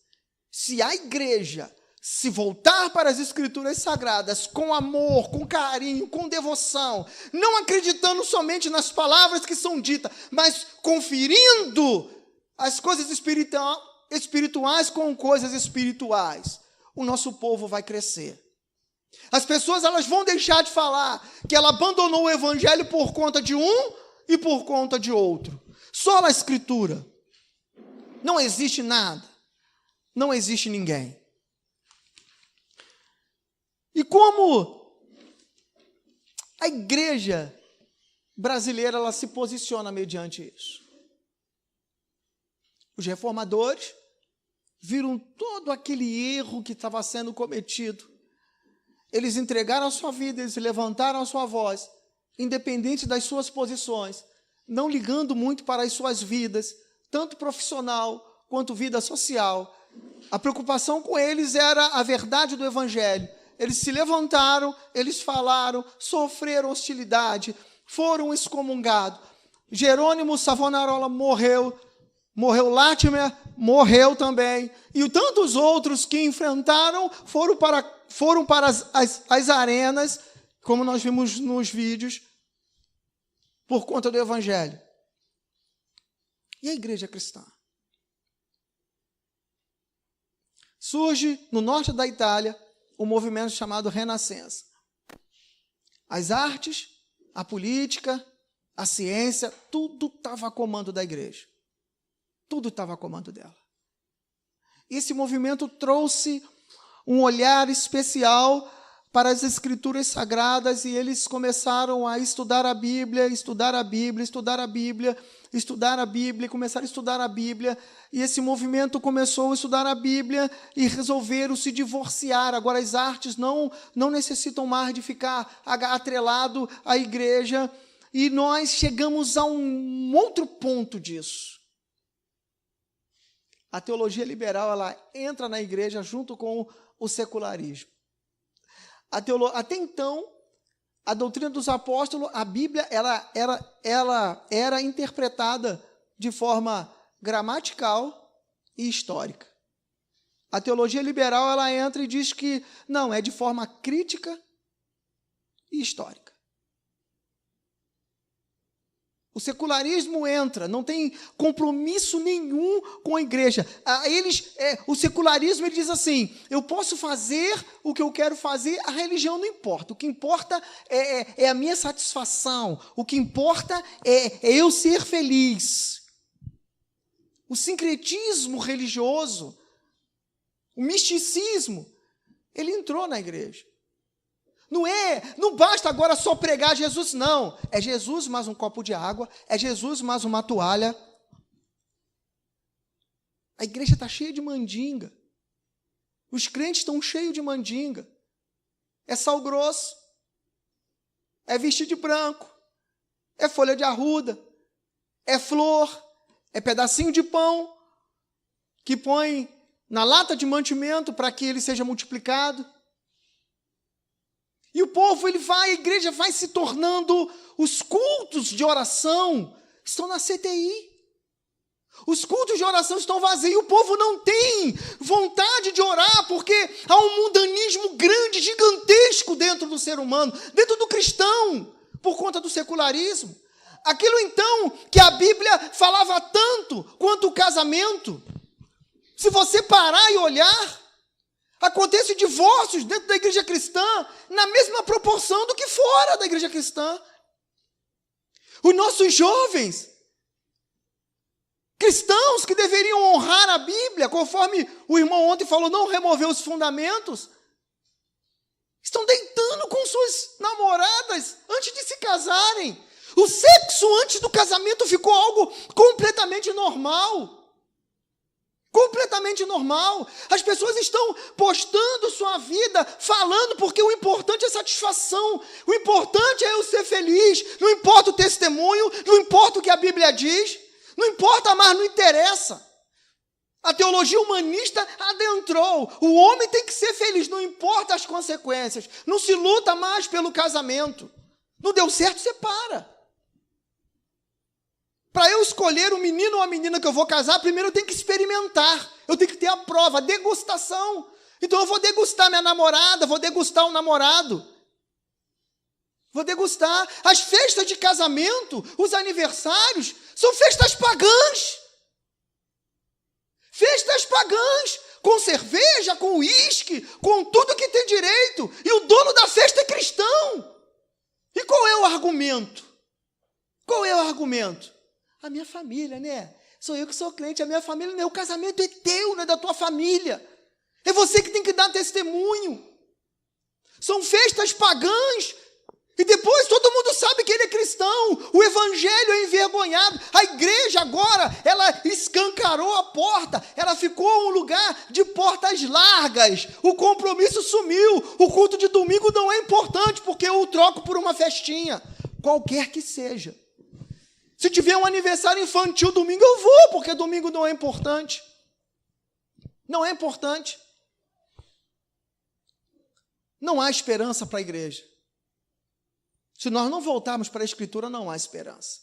se a igreja se voltar para as Escrituras Sagradas com amor, com carinho, com devoção, não acreditando somente nas palavras que são ditas, mas conferindo as coisas espirituais com coisas espirituais, o nosso povo vai crescer. As pessoas elas vão deixar de falar que ela abandonou o evangelho por conta de um e por conta de outro. Só na Escritura. Não existe nada. Não existe ninguém. E como a igreja brasileira ela se posiciona mediante isso? Os reformadores viram todo aquele erro que estava sendo cometido. Eles entregaram a sua vida, eles levantaram a sua voz, independente das suas posições, não ligando muito para as suas vidas, tanto profissional quanto vida social. A preocupação com eles era a verdade do evangelho. Eles se levantaram, eles falaram, sofreram hostilidade, foram excomungados. Jerônimo Savonarola morreu Latimer, morreu também, e tantos outros que enfrentaram foram para as arenas, como nós vimos nos vídeos, por conta do evangelho. E a igreja cristã? Surge no norte da Itália um movimento chamado Renascença. As artes, a política, a ciência, tudo estava a comando da igreja. Tudo estava a comando dela. Esse movimento trouxe um olhar especial para as escrituras sagradas e eles começaram a estudar a Bíblia, começaram a estudar a Bíblia, e esse movimento começou a estudar a Bíblia e resolveram se divorciar. Agora as artes não necessitam mais de ficar atrelado à igreja, e nós chegamos a um outro ponto disso. A teologia liberal ela entra na igreja junto com o secularismo. Até então, a doutrina dos apóstolos, a Bíblia, ela era interpretada de forma gramatical e histórica. A teologia liberal ela entra e diz que não, é de forma crítica e histórica. O secularismo entra, não tem compromisso nenhum com a igreja. O secularismo ele diz assim, eu posso fazer o que eu quero fazer, a religião não importa. O que importa é a minha satisfação. O que importa é eu ser feliz. O sincretismo religioso, o misticismo, ele entrou na igreja. Não basta agora só pregar Jesus, não. É Jesus mais um copo de água, é Jesus mais uma toalha. A igreja está cheia de mandinga. Os crentes estão cheios de mandinga. É sal grosso, é vestir de branco, é folha de arruda, é flor, é pedacinho de pão que põe na lata de mantimento para que ele seja multiplicado. E o povo, a igreja vai se tornando, os cultos de oração estão na CTI. Os cultos de oração estão vazios, o povo não tem vontade de orar, porque há um mundanismo grande, gigantesco dentro do ser humano, dentro do cristão, por conta do secularismo. Aquilo então que a Bíblia falava tanto quanto o casamento, se você parar e olhar, acontecem divórcios dentro da igreja cristã na mesma proporção do que fora da igreja cristã. Os nossos jovens cristãos que deveriam honrar a Bíblia, conforme o irmão ontem falou, não remover os fundamentos, estão deitando com suas namoradas antes de se casarem. O sexo antes do casamento ficou algo completamente normal. Completamente normal. As pessoas estão postando sua vida, falando, porque o importante é satisfação, o importante é eu ser feliz, não importa o testemunho, não importa o que a Bíblia diz, não importa mais, não interessa. A teologia humanista adentrou, o homem tem que ser feliz, não importa as consequências, não se luta mais pelo casamento. Não deu certo, separa. Para eu escolher um menino ou uma menina que eu vou casar, primeiro eu tenho que experimentar. Eu tenho que ter a prova, a degustação. Então eu vou degustar minha namorada, vou degustar o namorado. Vou degustar. As festas de casamento, os aniversários, são festas pagãs. Festas pagãs. com cerveja, com uísque, com tudo que tem direito, e o dono da festa é cristão. E qual é o argumento? Qual é o argumento? A minha família, né? Sou eu que sou crente, a minha família, né? O casamento é teu, não é da tua família. É você que tem que dar testemunho. São festas pagãs. E depois todo mundo sabe que ele é cristão. O evangelho é envergonhado. A igreja agora, ela escancarou a porta. Ela ficou um lugar de portas largas. O compromisso sumiu. O culto de domingo não é importante, porque eu o troco por uma festinha. Qualquer que seja. Se tiver um aniversário infantil domingo, eu vou, porque domingo não é importante. Não é importante. Não há esperança para a igreja. Se nós não voltarmos para a Escritura, não há esperança.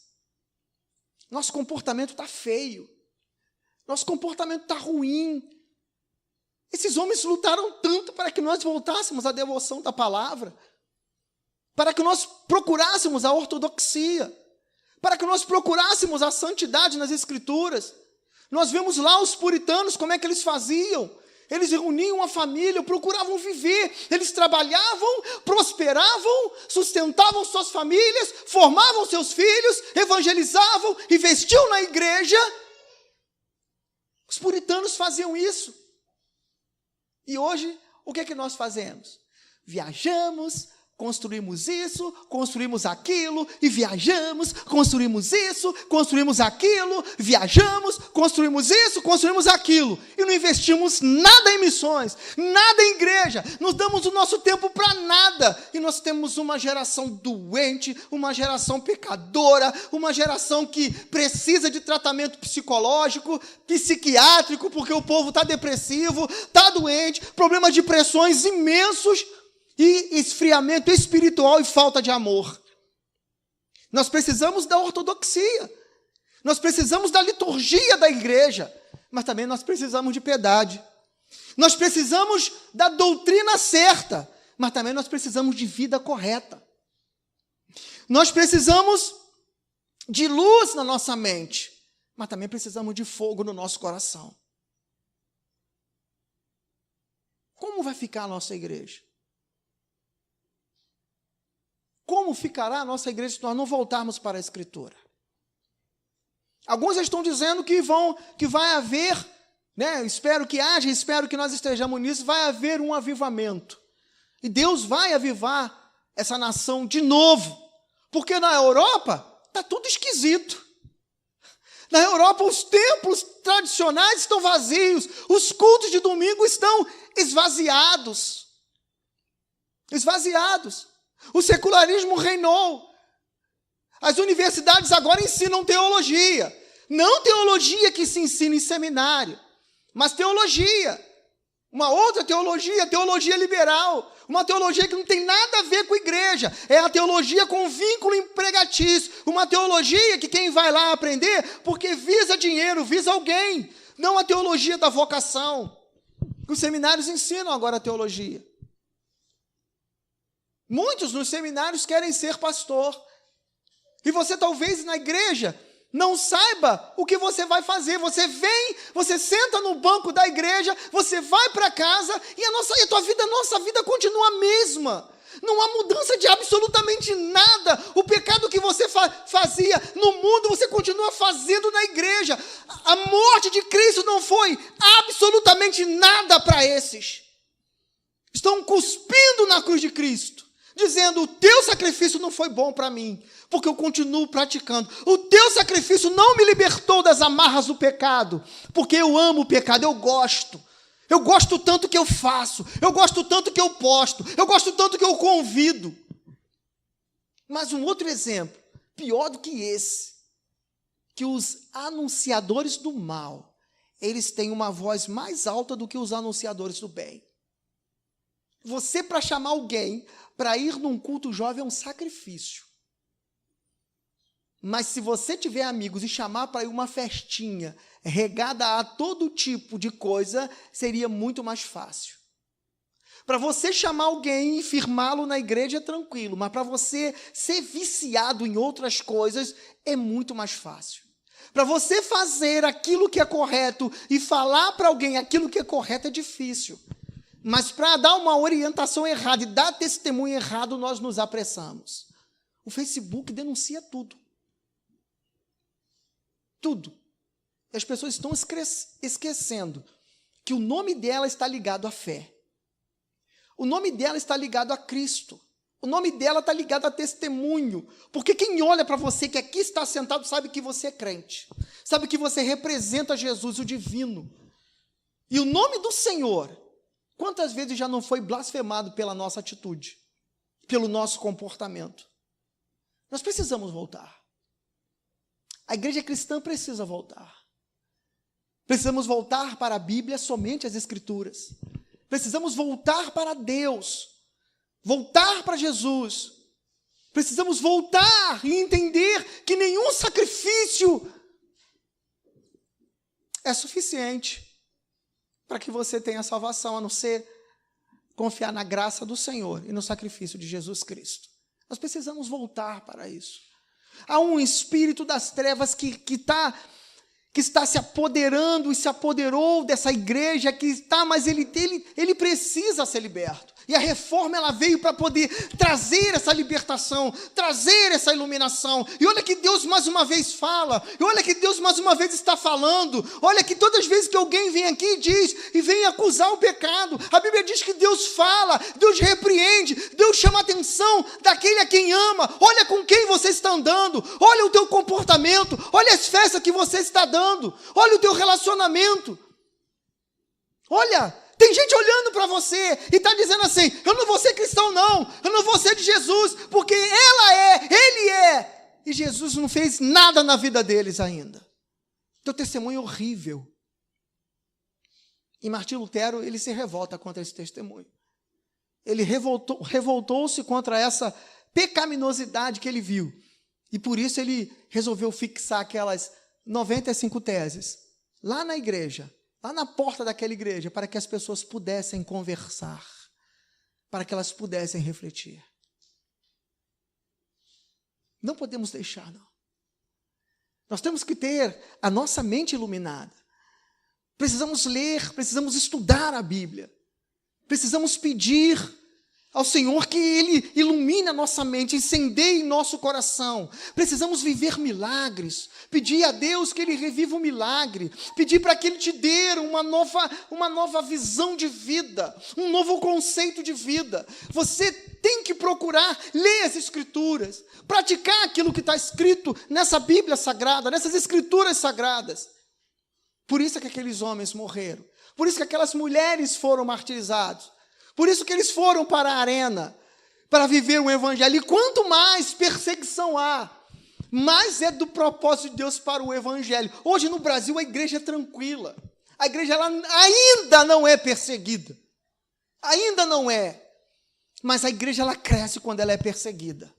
Nosso comportamento está feio. Nosso comportamento está ruim. Esses homens lutaram tanto para que nós voltássemos à devoção da palavra, para que nós procurássemos a ortodoxia, para que nós procurássemos a santidade nas Escrituras. Nós vemos lá os puritanos, como é que eles faziam. Eles reuniam a família, procuravam viver, eles trabalhavam, prosperavam, sustentavam suas famílias, formavam seus filhos, evangelizavam e vestiam na igreja. Os puritanos faziam isso. E hoje, o que é que nós fazemos? Viajamos, construímos isso, construímos aquilo, e viajamos, construímos isso, construímos aquilo, viajamos, construímos isso, construímos aquilo, e não investimos nada em missões, nada em igreja, nos damos o nosso tempo para nada, e nós temos uma geração doente, uma geração pecadora, uma geração que precisa de tratamento psicológico, psiquiátrico, porque o povo está depressivo, está doente, problemas de pressões imensos, e esfriamento espiritual e falta de amor. Nós precisamos da ortodoxia, nós precisamos da liturgia da igreja, mas também nós precisamos de piedade. Nós precisamos da doutrina certa, mas também nós precisamos de vida correta. Nós precisamos de luz na nossa mente, mas também precisamos de fogo no nosso coração. Como vai ficar a nossa igreja? Como ficará a nossa igreja se nós não voltarmos para a Escritura? Alguns estão dizendo que vai haver, né? Espero que haja, espero que nós estejamos nisso, vai haver um avivamento. E Deus vai avivar essa nação de novo. Porque na Europa está tudo esquisito. Na Europa os templos tradicionais estão vazios, os cultos de domingo estão esvaziados. Esvaziados. O secularismo reinou. As universidades agora ensinam teologia. Não teologia que se ensina em seminário, mas teologia. Uma outra teologia, teologia liberal. Uma teologia que não tem nada a ver com a igreja. É a teologia com vínculo empregatício. Uma teologia que quem vai lá aprender, porque visa dinheiro, visa alguém. Não a teologia da vocação. Os seminários ensinam agora a teologia. Muitos nos seminários querem ser pastor. E você talvez na igreja não saiba o que você vai fazer. Você vem, você senta no banco da igreja, você vai para casa e a nossa vida continua a mesma. Não há mudança de absolutamente nada. O pecado que você fazia no mundo, você continua fazendo na igreja. A morte de Cristo não foi absolutamente nada para esses. Estão cuspindo na cruz de Cristo, dizendo: o teu sacrifício não foi bom para mim, porque eu continuo praticando. O teu sacrifício não me libertou das amarras do pecado, porque eu amo o pecado, eu gosto. Eu gosto tanto que eu faço, eu gosto tanto que eu posto, eu gosto tanto que eu convido. Mas um outro exemplo, pior do que esse, que os anunciadores do mal, eles têm uma voz mais alta do que os anunciadores do bem. Você, para chamar alguém para ir num culto jovem, é um sacrifício. Mas se você tiver amigos e chamar para ir uma festinha regada a todo tipo de coisa, seria muito mais fácil. Para você chamar alguém e firmá-lo na igreja é tranquilo, mas para você ser viciado em outras coisas é muito mais fácil. Para você fazer aquilo que é correto e falar para alguém aquilo que é correto é difícil. Mas para dar uma orientação errada e dar testemunho errado, nós nos apressamos. O Facebook denuncia tudo. Tudo. E as pessoas estão esquecendo que o nome dela está ligado à fé. O nome dela está ligado a Cristo. O nome dela está ligado a testemunho. Porque quem olha para você que aqui está sentado sabe que você é crente. Sabe que você representa Jesus, o divino. E o nome do Senhor, quantas vezes já não foi blasfemado pela nossa atitude, pelo nosso comportamento? Nós precisamos voltar. A igreja cristã precisa voltar. Precisamos voltar para a Bíblia, somente as Escrituras. Precisamos voltar para Deus, voltar para Jesus. Precisamos voltar e entender que nenhum sacrifício é suficiente para que você tenha salvação, a não ser confiar na graça do Senhor e no sacrifício de Jesus Cristo. Nós precisamos voltar para isso. Há um espírito das trevas que está se apoderando e se apoderou dessa igreja, mas ele precisa ser liberto. E a reforma ela veio para poder trazer essa libertação, trazer essa iluminação. E olha que Deus mais uma vez fala, e olha que Deus mais uma vez está falando. Olha que todas as vezes que alguém vem aqui e diz, e vem acusar o pecado, a Bíblia diz que Deus fala, Deus repreende, Deus chama a atenção daquele a quem ama. Olha com quem você está andando, olha o teu comportamento, olha as festas que você está dando, olha o teu relacionamento. Olha, tem gente olhando para você e está dizendo assim, eu não vou ser cristão não, eu não vou ser de Jesus, porque ele é, e Jesus não fez nada na vida deles ainda. Teu testemunho é horrível. E Martim Lutero, ele se revolta contra esse testemunho. Ele revoltou-se contra essa pecaminosidade que ele viu, e por isso ele resolveu fixar aquelas 95 teses, lá na igreja, lá na porta daquela igreja, para que as pessoas pudessem conversar, para que elas pudessem refletir. Não podemos deixar, não. Nós temos que ter a nossa mente iluminada. Precisamos ler, precisamos estudar a Bíblia. Precisamos pedir ao Senhor que Ele ilumine a nossa mente, incendeie nosso coração. Precisamos viver milagres, pedir a Deus que Ele reviva o milagre, pedir para que Ele te dê uma nova visão de vida, um novo conceito de vida. Você tem que procurar ler as Escrituras, praticar aquilo que está escrito nessa Bíblia Sagrada, nessas Escrituras Sagradas. Por isso é que aqueles homens morreram, por isso que aquelas mulheres foram martirizadas, por isso que eles foram para a arena, para viver o Evangelho. E quanto mais perseguição há, mais é do propósito de Deus para o Evangelho. Hoje no Brasil a igreja é tranquila. A igreja ela ainda não é perseguida. Ainda não é. Mas a igreja ela cresce quando ela é perseguida.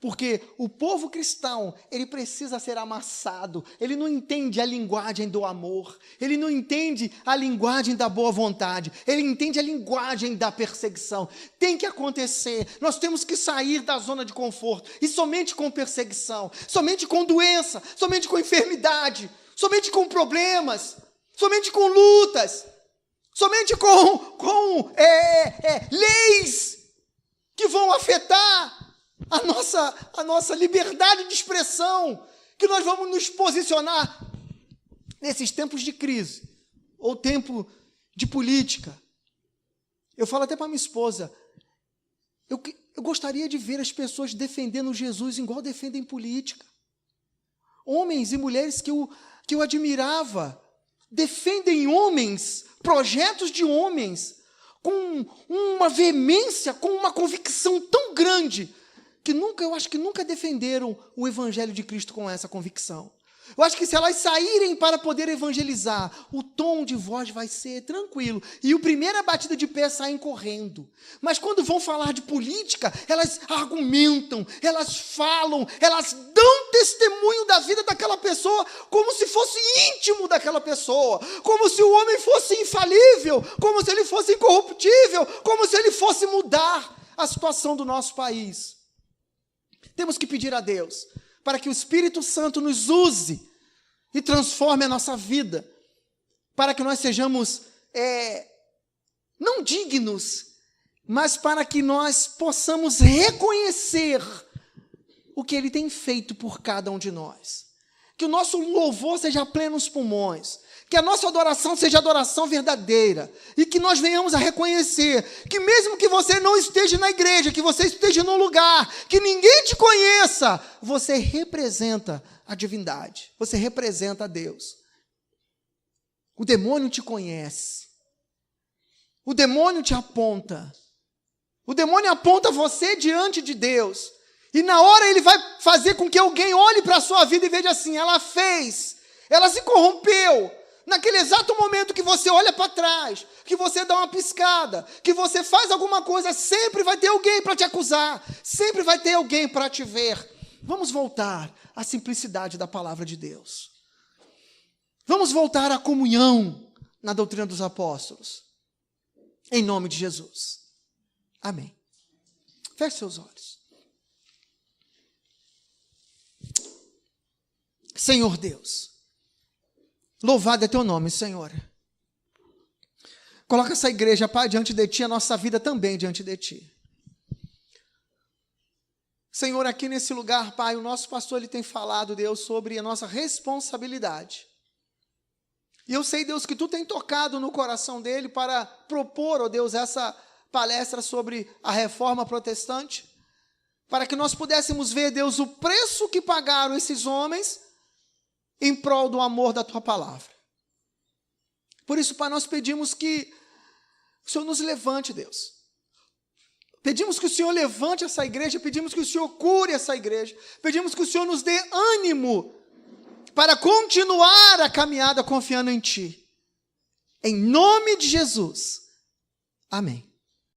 Porque o povo cristão, ele precisa ser amassado, ele não entende a linguagem do amor, ele não entende a linguagem da boa vontade, ele entende a linguagem da perseguição. Tem que acontecer, nós temos que sair da zona de conforto, e somente com perseguição, somente com doença, somente com enfermidade, somente com problemas, somente com lutas, somente com leis que vão afetar a nossa liberdade de expressão, que nós vamos nos posicionar nesses tempos de crise, ou tempo de política. Eu falo até para minha esposa, eu gostaria de ver as pessoas defendendo Jesus igual defendem política. Homens e mulheres que eu admirava, defendem homens, projetos de homens, com uma veemência, com uma convicção tão grande, que eu acho que nunca defenderam o Evangelho de Cristo com essa convicção. Eu acho que se elas saírem para poder evangelizar, o tom de voz vai ser tranquilo. E a primeira batida de pé saem correndo. Mas quando vão falar de política, elas argumentam, elas falam, elas dão testemunho da vida daquela pessoa como se fosse íntimo daquela pessoa, como se o homem fosse infalível, como se ele fosse incorruptível, como se ele fosse mudar a situação do nosso país. Temos que pedir a Deus para que o Espírito Santo nos use e transforme a nossa vida, para que nós sejamos não dignos, mas para que nós possamos reconhecer o que Ele tem feito por cada um de nós. Que o nosso louvor seja pleno nos pulmões, que a nossa adoração seja adoração verdadeira, e que nós venhamos a reconhecer que mesmo que você não esteja na igreja, que você esteja num lugar, que ninguém te conheça, você representa a divindade, você representa a Deus. O demônio te conhece, o demônio te aponta, o demônio aponta você diante de Deus, e na hora ele vai fazer com que alguém olhe para a sua vida e veja assim, ela fez, ela se corrompeu. Naquele exato momento que você olha para trás, que você dá uma piscada, que você faz alguma coisa, sempre vai ter alguém para te acusar, sempre vai ter alguém para te ver. Vamos voltar à simplicidade da palavra de Deus. Vamos voltar à comunhão na doutrina dos apóstolos. Em nome de Jesus. Amém. Feche seus olhos. Senhor Deus, louvado é teu nome, Senhor. Coloca essa igreja, Pai, diante de ti, a nossa vida também diante de ti. Senhor, aqui nesse lugar, Pai, o nosso pastor ele tem falado, Deus, sobre a nossa responsabilidade. E eu sei, Deus, que tu tem tocado no coração dele para propor, ó Deus, essa palestra sobre a reforma protestante, para que nós pudéssemos ver, Deus, o preço que pagaram esses homens em prol do amor da tua palavra. Por isso, Pai, nós pedimos que o Senhor nos levante, Deus. Pedimos que o Senhor levante essa igreja, pedimos que o Senhor cure essa igreja, pedimos que o Senhor nos dê ânimo para continuar a caminhada confiando em Ti. Em nome de Jesus. Amém.